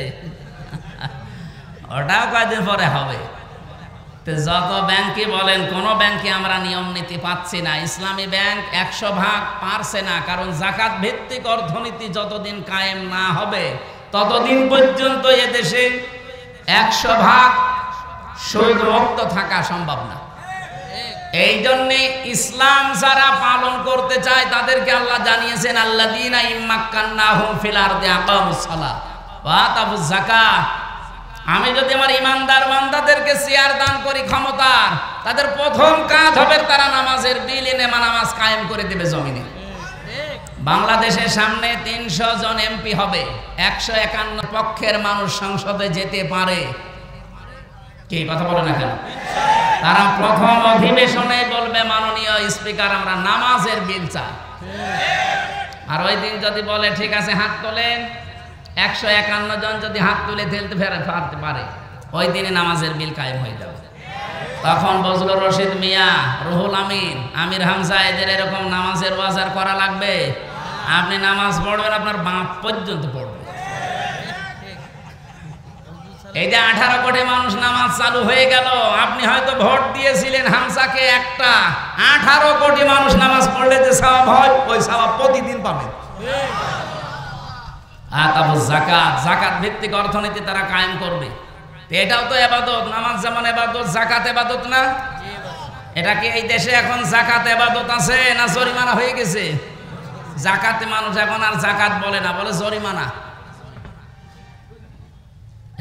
ওটাও কয়েকদিন পরে হবে। যত ব্যাংকই বলেন, কোন ব্যাংকে আমরা নিয়ম নীতি পাচ্ছি না। ইসলামী ব্যাংক 100% পারছে না, কারণ যাকাত ভিত্তিক অর্থনীতি যতদিন কায়েম না হবে ততদিন পর্যন্ত এদেশে 100% সুদ মুক্ত থাকা সম্ভব না। এই জন্যে ইসলাম যারা পালন করতে চায় তাদেরকে আল্লাহ জানিয়েছেন, আল্লাযীনা ইম্মাক্কান্নাহুম ফিল আরদি আকামুস সালাহ ওয়া আতাবুজ যাকাত। আমি যদি আমার ইমানদার বান্দাদেরকে চেয়ার দান করি ক্ষমতার, তাদের প্রথম কাজ হবে তারা নামাজের বিল এনে নামাজ কায়েম করে দেবে জমিনে। বাংলাদেশের সামনে 300 জন এমপি হবে, 151 পক্ষের মানুষ সংসদে যেতে পারে। কি কথা বলে না কেন? তারা প্রথম অধিবেশনে বলবে, মাননীয় স্পিকার আমরা নামাজের বিল চাই। আর ওই দিন যদি বলে ঠিক আছে হাত তোলেন, 151 জন যদি হাত তুলে ফেলতে পারে, ওই দিনে নামাজের বিল কায়েম হয়ে যাবে। তখন বজলুর রশিদ মিয়া, রুহুল আমিন, আমির হামজা এদের এরকম নামাজের বাজার করা লাগবে। আপনি নামাজ পড়বেন, আপনার বাপ পর্যন্ত পড়বে। এই যে 18 কোটি মানুষ নামাজ চালু হয়ে গেল, আপনি হয়তো ভোট দিয়েছিলেন হামসাকে একটা, 18 কোটি মানুষ নামাজ পড়লে যে সওয়াব হয়, ওই সওয়াব প্রতিদিন পাবেন। আতাবুজ যাকাত, যাকাত ভিত্তিক অর্থনীতি তারা কায়েম করবে। এটাও তো ইবাদত। নামাজ যেমন ইবাদত, যাকাত ইবাদত না? এটা কি এই দেশে এখন যাকাত ইবাদত আছে না জরিমানা হয়ে গেছে? যাকাতে মানুষ এখন আর যাকাত বলে না, বলে জরিমানা।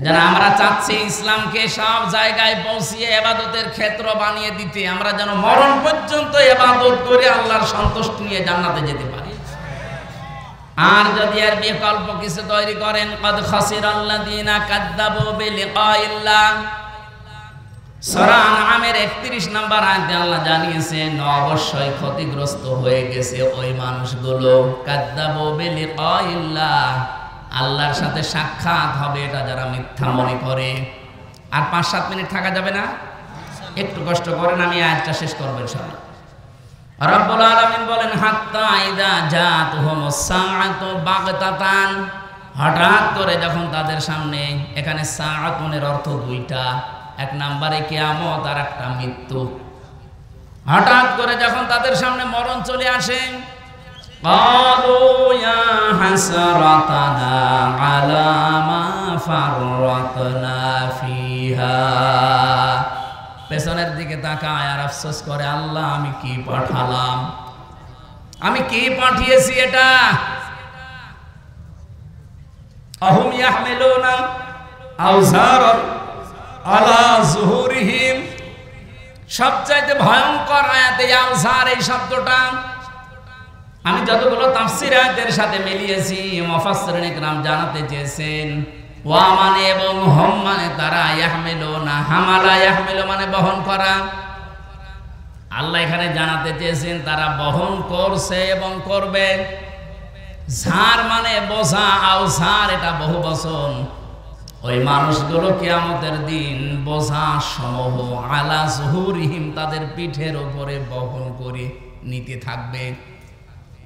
যারা আমরা চাচ্ছি ইসলামকে সব জায়গায় পৌঁছিয়ে ইবাদতের ক্ষেত্র বানিয়ে দিতে, আমরা যেন মরণ পর্যন্ত ইবাদত করে আল্লাহর সন্তুষ্টি নিয়ে জান্নাতে যেতে পারি। আর যদি এর বিকল্প কিছু তৈরি করেন, কদ খাসিরাল্লাযীনা কাযযাবু বিলিকাইল্লাহ, সূরা আনআমের 31 নম্বর আয়াতে আল্লাহ জানিয়েছেন অবশ্যই ক্ষতিগ্রস্ত হয়ে গেছে ওই মানুষগুলো, কাযযাবু বিলিকাইল্লাহ, আল্লাহর সাথে সাক্ষাৎ হবে এটা যারা মিথ্যা মনে করে। আর 5-7 মিনিট থাকা যাবে না, একটু কষ্ট করেন, আমি আয়াতটা শেষ করব ইনশাআল্লাহ। রব্বুল আলামিন বলেন, হাত্তা ইযা জাতুহুমুস সাআতু বাগতাতান, হঠাৎ করে যখন তাদের সামনে, এখানে সাআতুনের অর্থ দুইটা, এক নম্বরে কিয়ামত আর একটা মৃত্যু। হঠাৎ করে যখন তাদের সামনে মরণ চলে আসে, ক্বালু ইয়া হাসরাতানা আলা মা ফাররাতনা ফিহা, পেছনের দিকে তাকায় আর আফসোস করে, আল্লাহ আমি কি পাঠালাম, আমি কি পাঠিয়েছি এটা। আহুম ইয়াহমিলুনা আওজারান আলা যুহুরিহিম, সবচাইতে ভয়ঙ্কর আয়াতে আওজার এই শব্দটা আমি যতগুলো তাফসীর আয়াতের সাথে মিলিয়েছি, মুফাসসিরিন ইকরাম জানাতে চেয়েছেন ওয়া মানে এবং হম মানে তারা, ইয়াহমিলুনা, হামালা ইয়াহমিলু মানে বহন করা। আল্লাহ এখানে জানাতে চেয়েছেন তারা বহন করছে এবং করবে। ঝার মানে বোঝা, আওঝার এটা বহু বচন। ওই মানুষগুলো কিয়ামতের দিন বোঝা সমূহ আলা যুহুরিহিম, তাদের পিঠের উপরে বহন করে নিতে থাকবে।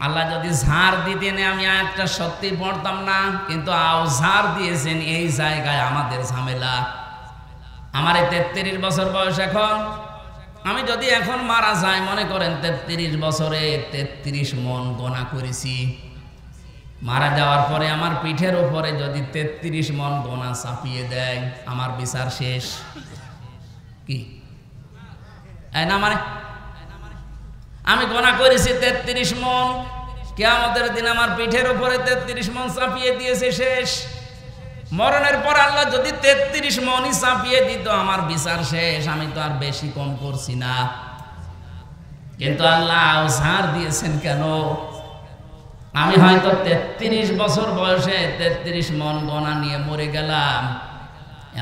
আল্লাহ যদি ঝাড় দিতেন আমি আয়াতটা সত্যি পড়তাম না, কিন্তু আওঝার দিয়েছেন, এই জায়গায় আমাদের ঝামেলা। আমার 33 বছর বয়স এখন, আমি যদি এখন মারা যাই, মনে করেন 33 বছরে 33 মন গোনা করেছি, মারা যাওয়ার পরে আমার পিঠের উপরে যদি 33 মন গোনা চাপিয়ে দেয়, আমার বিচার শেষ। কি না মানে আমি গোনা করেছি 33 মন, কিয়ামতের দিন আমার পিঠের উপরে 33 মন চাপিয়ে দিয়েছে, শেষ। মরণের পর আল্লাহ যদি 33 মণি চাপিয়ে দিত, আমার বিচার শেষ, আমি তো আর বেশি কম করছি না। কিন্তু আল্লাহ ছাড় দিয়েছেন কেন? আমি হয়তো 33 বছর বয়সে 33 মন গণা নিয়ে মরে গেলাম,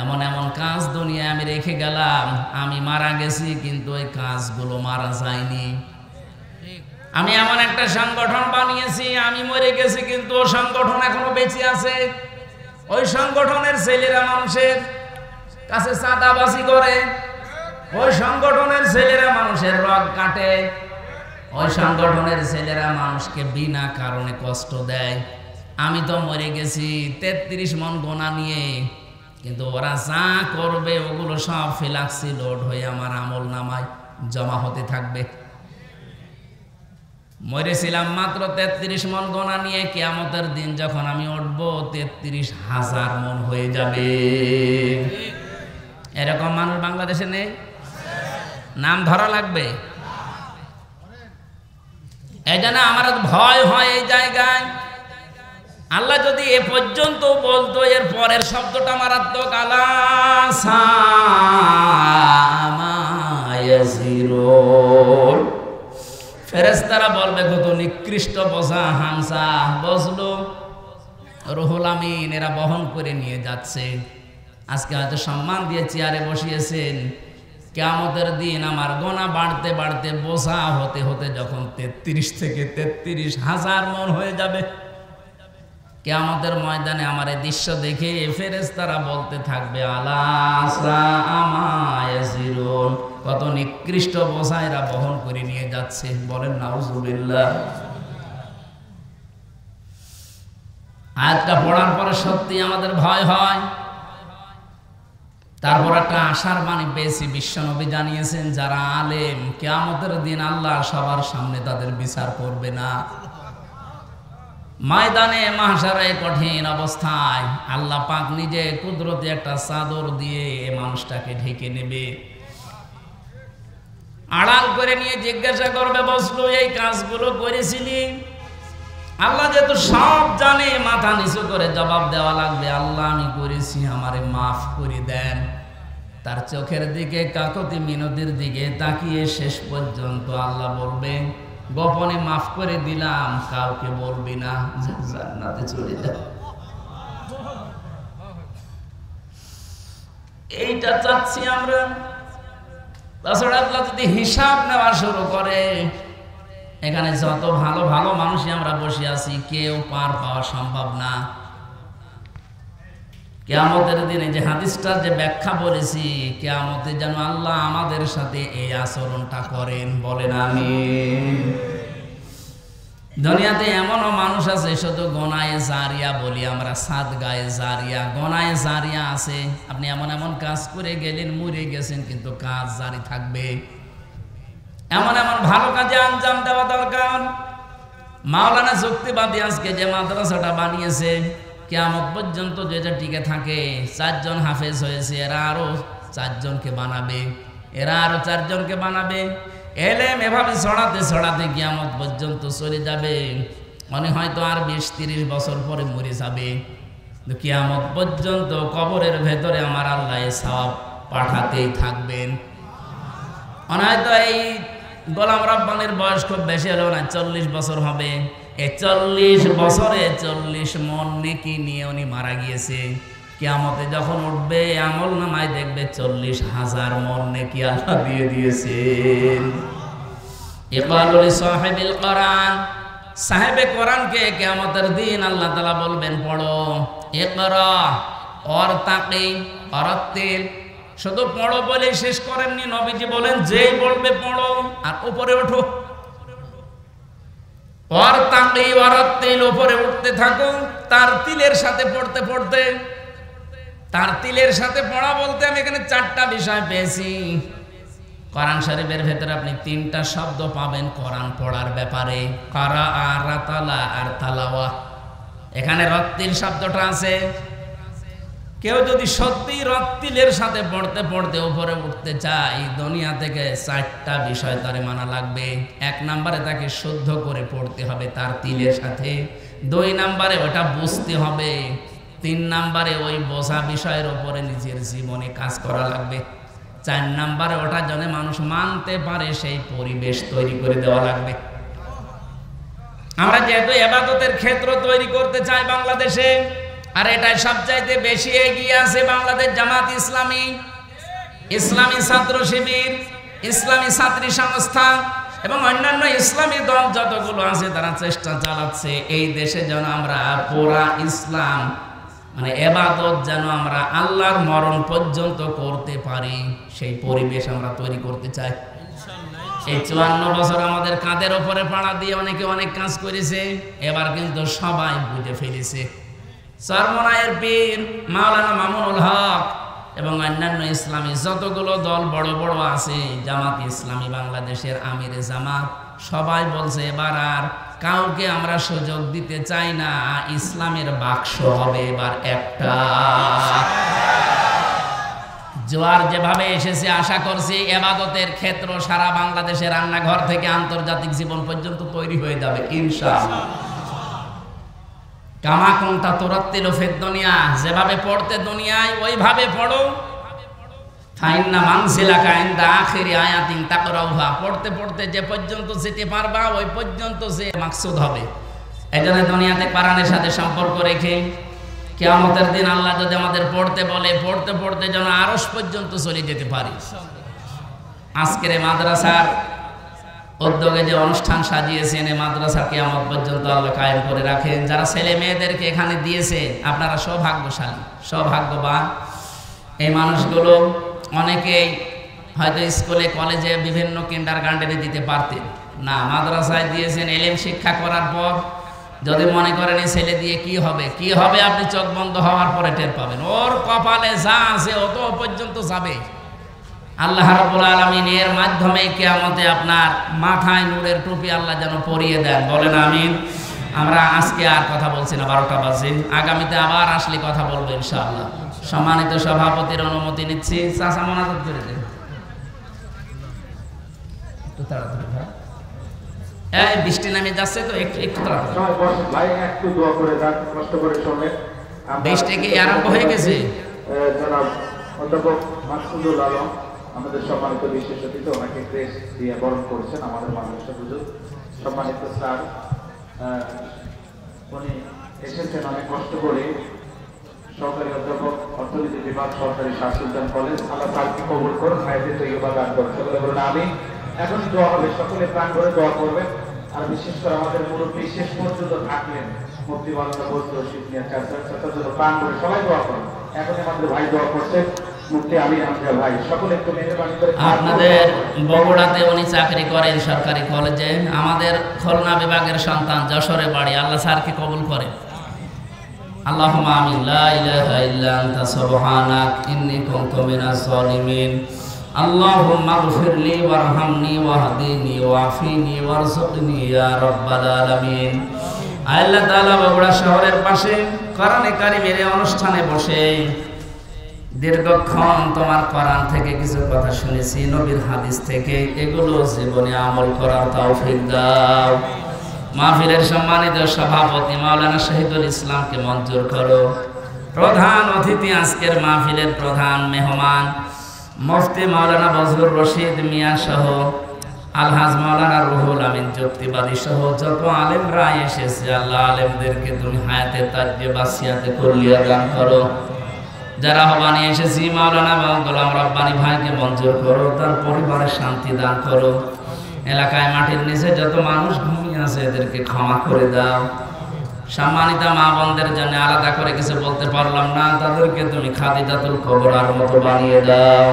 এমন এমন কাজ দুনিয়ায় আমি রেখে গেলাম, আমি মারা গেছি কিন্তু ওই কাজগুলো মারা যায়নি। আমি এমন একটা সংগঠন বানিয়েছি, আমি মরে গেছি কিন্তু ও সংগঠন এখনো বেঁচে আছে। ওই সংগঠনের ছেলেরা মানুষের কাছে চাঁদাবাজি করে, ওই সংগঠনের ছেলেরা মানুষের রগ কাটে, ওই সংগঠনের ছেলেরা মানুষকে বিনা কারণে কষ্ট দেয়। আমি তো মরে গেছি 33 মন গোনা নিয়ে, কিন্তু ওরা যা করবে ওগুলো সব ফিলাক্সি লোড হয়ে আমার আমল নামায় জমা হতে থাকবে। মরেছিলাম মাত্র 33 মন গোনা নিয়ে, কিয়ামতের দিন যখন আমি উঠব 33,000 মন হয়ে যাবে। এরকম মানুষ বাংলাদেশে নেই? নাম ধরা লাগবে। এই জন্য আমার ভয় হয় এই জায়গায়। আল্লাহ যদি এ পর্যন্ত বলতো, এর পরের শব্দটা মারাত্মক, আলা সামা ইয়াসিরুন। ফেরেশতারা বলবে কত নিকৃষ্ট বোঝা হামসা বসলো, রুহুল আমিন এরা বহন করে নিয়ে যাচ্ছে। আজকে হয়তো সম্মান দিয়ে চেয়ারে বসিয়েছেন, কিয়ামতের দিন আমার গোনা বাড়তে বাড়তে বোঝা হতে হতে যখন 33 থেকে 33,000 মন হয়ে যাবে, কিয়ামতের ময়দানে আমার এই দৃশ্য দেখে ফেরেশতারা বলতে থাকবে আলা সামা ইয়াসিরুন, কত নিকৃষ্ট বোঝা এরা বহন করে নিয়ে যাচ্ছে। বলেন নাউজুবিল্লাহ। আয়াতটা পড়ার পরে সত্যি আমাদের ভয় হয়। তারপর একটা আশার বাণী পেয়েছি, বিশ্বনবী জানিয়েছেন যারা আলেম, কিয়ামতের দিন আল্লাহ সবার সামনে তাদের বিচার করবে না। ময়দানে মাহশারে কঠিন অবস্থায় আল্লাহ পাক নিজে কুদরতে একটা চাদর দিয়ে এই মানুষটাকে ঢেকে নেবে, আড়াল করে নিয়ে জিজ্ঞাসা করবে, বসলো এই কাজগুলো করেছিলি? আল্লাহ যেহেতু সব জানে, মাথা নিচু করে জবাব দেওয়া লাগবে, আল্লাহ আমি করেছি, আমারে মাফ করে দেন। তার চোখের দিকে কাকতি মিনতির দিকে তাকিয়ে শেষ পর্যন্ত আল্লাহ বলবে, গোপনে মাফ করে দিলাম, কাউকে বলবি না, জান্নাতে চলে যা। এইটা চাচ্ছি আমরা। তাছাড়া আল্লাহ যদি হিসাব নেওয়া শুরু করে, এখানে যত ভালো ভালো মানুষই আমরা বসে আছি, কেউ পার পাওয়া সম্ভব না। কিয়ামতের দিনে যে হাদিসটার যে ব্যাখ্যা বলেছি, কিয়ামতে যেন আল্লাহ আমাদের সাথে এই আচরণটা করেন। বলেন আমিন। দুনিয়াতে এমনও মানুষ আছে শুধু গোনায়ে জারিয়া বলি আমরা, সাদগায়ে জারিয়া, গোনায়ে জারিয়া আছে। আপনি এমন এমন কাজ করে গেলেন, মরে গেছেন, কিন্তু কাজ জারি থাকবে। এমন এমন ভালো কাজে আঞ্জাম দেওয়া দরকার। মাওলানা যুক্তিবাদী আজকে যে মাদ্রাসাটা বানিয়েছে, কিয়ামত পর্যন্ত যেটা টিকে থাকে, 4 জন হাফেজ হয়েছে, এরা আরো 4 জনকে বানাবে, এরা আরো 4 জনকে বানাবে। এলেম এভাবে ছড়াতে ছড়াতে কিয়ামত পর্যন্ত চলে যাবে। মনে হয়তো আর 20-30 বছর পরে মরে যাবে, কিয়ামত পর্যন্ত কবরের ভেতরে আমার আল্লাহ সওয়াব পাঠাতেই থাকবেন। মনে হয়তো এই গোলাম রাব্বানির বয়স খুব বেশি হলো না, 40 বছর হবে। এই 40 বছরে 40 মন নেকি নিয়ে উনি মারা গিয়েছে। কিয়ামতে যখন উঠবে আমল নামায় দেখবে 40,000 মন নেকি আল্লাহ দিয়ে দিয়েছেন। ইকবালুল সাহিবিল কোরআন, সাহেবে কোরআনকে কিয়ামতের দিন আল্লাহ তাআলা বলবেন, পড়ো, ইকরা ওয়ারতাকি ওয়ারাত্তিল। শুধু পড়ো বলে শেষ করেননি, নবীজি বলেন যেই বলবে পড়ো আর উপরে ওঠো। ওয়ারতাকি ওয়ারাত্তিল, উপরে উঠতে থাকো। তার তিলের সাথে পড়তে পড়তে, তার তিলের সাথে পড়া বলতে আমি এখানে 4টা বিষয় পেয়েছি। কোরআন শরীফের ভেতরে আপনি 3টা শব্দ পাবেন কোরআন পড়ার ব্যাপারে, কারা আর রাতালা আর তালাওয়া। এখানে রত্তিল শব্দটা আছে। কেউ যদি সত্যি রত্তিলের সাথে পড়তে পড়তে উপরে উঠতে চায়, দুনিয়া থেকে 4টা বিষয় তারে মানা লাগবে। 1 নম্বরে তাকে শুদ্ধ করে পড়তে হবে তার তিলের সাথে। 2 নম্বরে ওটা বুঝতে হবে। 3 নম্বরে ওই বোঝা বিষয়ের উপরে নিজের জীবনে কাজ করা লাগবে। 4 নম্বরে ওটা যেন মানুষ মানতে পারে সেই পরিবেশ তৈরি করে দেওয়া লাগবে। আমরা যেহেতু ইবাদতের ক্ষেত্র তৈরি করতে চাই বাংলাদেশে, আর এটাই সবচাইতে বেশি এগিয়ে আছে বাংলাদেশ জামাত ইসলামী, ইসলামী ছাত্র শিবির, ইসলামী ছাত্রী সংস্থা এবং অন্যান্য ইসলামী দল যতগুলো আছে তারা চেষ্টা চালাচ্ছে এই দেশে যেন আমরা পুরা ইসলাম মানে ইবাদত যেন আমরা আল্লাহর মরণ পর্যন্ত করতে পারি, সেই পরিবেশ আমরা তৈরি করতে চাই। এই 54 বছর আমাদের কাঁধের ওপরে পাড়া দিয়ে অনেকে অনেক কাজ করেছে, এবার কিন্তু সবাই বুঝে ফেলেছে। চরমনায়ের পীর মাওলানা মামুনুল হক এবং অন্যান্য ইসলামী যতগুলো দল বড় বড় আছে, জামাত ইসলামী বাংলাদেশের আমিরে জামাত সবাই বলছে এবার আর কাউকে আমরা সুযোগ দিতে চাই না, ইসলামের বাক্স হবে এবার একটা। জোয়ার যেভাবে এসেছে আশা করছি ইবাদতের ক্ষেত্র সারা বাংলাদেশের রান্নাঘর থেকে আন্তর্জাতিক জীবন পর্যন্ত তৈরি হয়ে যাবে ইনশাআল্লাহ। কামা কুনতা তুরাত্তিলু ফিদ দুনিয়া, যেভাবে পড়তে দুনিয়ায় ওইভাবে পড়ো। ফাইন্না মানজিলাকা ইনদা আখিরি আয়াতিন তাকরাউহা, পড়তে পড়তে যে পর্যন্ত যেতে পারবা ওই পর্যন্ত যে মাকসুদ হবে। এজন্য দুনিয়াতে কোরআনের সাথে সম্পর্ক রেখে কিয়ামতের দিন আল্লাহ যদি আমাদের পড়তে বলে পড়তে পড়তে যেন আরশ পর্যন্ত চলে যেতে পারি। আজকের এই মাদ্রাসার উদ্যোগে যে অনুষ্ঠান সাজিয়েছেন, এই মাদ্রাসা কিয়ামত পর্যন্ত আল্লাহ কায়েম করে রাখেন। যারা ছেলে মেয়েদেরকে এখানে দিয়েছে আপনারা সৌভাগ্যশালী, সৌভাগ্যবান। এই মানুষগুলো অনেকেই হয়তো স্কুলে কলেজে বিভিন্ন কিন্ডারগার্টেনে দিতে পারতেন না, মাদ্রাসায় দিয়েছেন। এলেম শিক্ষা করার পর যদি মনে করেন এই ছেলে দিয়ে কি হবে আপনি চোখ বন্ধ হওয়ার পরে টের পাবেন। ওর কপালে যা আছে অত পর্যন্ত যাবে। আল্লাহ রাব্বুল আলামিন এর মাধ্যমে কিয়ামতে আপনার মাথায় নূরের টুপি আল্লাহ যেন পরিয়ে দেন, বলেন আমিন। আমরা আজকে আর কথা বলছি না, 12টা বাজে, আগামীতে আবার আসলে কথা বলবো ইনশাআল্লাহ। সম্মানিত সভাপতির অনুমতি নিচ্ছি, চাচা মোনাজাত করে দেন একটু তাড়াতাড়ি। এই বৃষ্টি নামে যাচ্ছে তো একটু তাড়াতাড়ি ভাই, একটু দোয়া করে যান, কষ্ট করে শুনে। বৃষ্টি কি আরম্ভ হয়ে গেছে? জনাব অধ্যাপক মাকসুদুল আলম আমাদের সম্মানিত বিশেষ অতিথি, ওনাকে ক্রেস দিয়ে বরণ করছেন আমাদের মাদ্রাসা হুজুর। সম্মানিত স্যার, উনি এসেছেন অনেক কষ্ট করে। সহকারী অধ্যাপক অর্থনীতি বিভাগ, সরকারি শাহসুলতান কলেজ। আল্লাহ স্যারকে কবুল করুন, হায়াতে তৈয়বা দান করুন। সকলে বলুন আমিন। এখন দোয়া হবে, সকলে প্রাণ করে দোয়া করবেন। আর বিশেষ করে আমাদের মুরব্বী শেষ পর্যন্ত থাকলেন মুফতি মাওলানা বজলুর রশিদ মিয়া চাচা, তার জন্য প্রাণ করে সবাই দোয়া করুন। এখন আমাদের ভাই দোয়া করছেন, মুফতি আমির হামজা ভাই। সকলে একটু মেহরবানি করে। আপনাদের বগুড়াতে উনি চাকরি করেন সরকারি কলেজে, আমাদের খুলনা বিভাগের সন্তান, যশোরে বাড়ি। আল্লাহ স্যারকে কবুল করেন। আল্লাহুম্মা আমিন। লা ইলাহা ইল্লা আনতা সুবহানাক ইন্নী কুনতু মিনাজ জালিমিন। আল্লাহুম্মা গফিরলি ওয়ারহামনি ওয়াহদিনি ওয়াফিনি ওয়ারযুকনি ইয়া রাব্বাল আলামিন। আল্লাহ তাআলা বগুড়া শহরের পাশে কোরআনে কারীমের অনুষ্ঠানে বসে দীর্ঘক্ষণ তোমার কোরআন থেকে কিছু কথা শুনেছি, নবীর হাদিস থেকে, এগুলো জীবনে আমল করার তৌফিক দাও। মাহফিলের সম্মানিত সভাপতি মাওলানা শহীদুল ইসলামকে মঞ্জুর করো। প্রধান অতিথি আজকের মাহফিলের প্রধান মেহমান মুফতি মাওলানা বজলুর রশিদ মিয়া সহ আলহাজ মাওলানা রুহুল আমিন যুক্তিবাদী সহ যত আলেমরা এসেছে, আল্লাহ আলেমদেরকে তুমি হায়াতে তাজ্জে বাসিয়াতে কুল্লিয়া দান করো। যারা হবানি এসেছি মাওলানা গোলাম রব্বানী ভাইকে মঞ্জুর করো, তার পরিবারের শান্তি দান করো। এলাকায় মাটির নিচে যত মানুষ ঘুমিয়ে আছে এদেরকে ক্ষমা করে দাও। সম্মানিত মা বোনদের জন্য আলাদা করে কিছু বলতে পারলাম না, তাদেরকে তুমি খাদিজাতুল কুবরার মতো বানিয়ে দাও।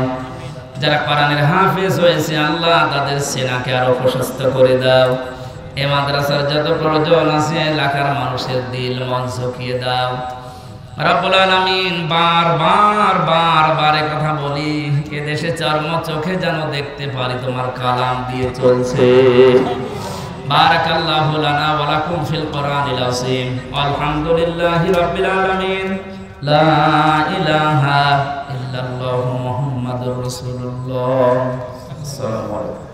যারা কোরআনের হাফেজ হয়েছে আল্লাহ তাদের সেনাকে আরো প্রশস্ত করে দাও। এই মাদ্রাসার যত প্রয়োজন আছে এলাকার মানুষের দিল মন ঝুঁকিয়ে দাও। রব্বুল আলামিন, বারবার কথা বলি, এ দেশে চর্ম চোখে যেন দেখতে পারি তোমার কালাম দিয়ে চলছে। বারাকাল্লাহু লানা ওয়া লাকুম ফিল কোরআনিল আযীম। আলহামদুলিল্লাহি রাব্বিল আলামিন। লা ইলাহা ইল্লাল্লাহু মুহাম্মাদুর রাসূলুল্লাহ। আসসালামু আলাইকুম।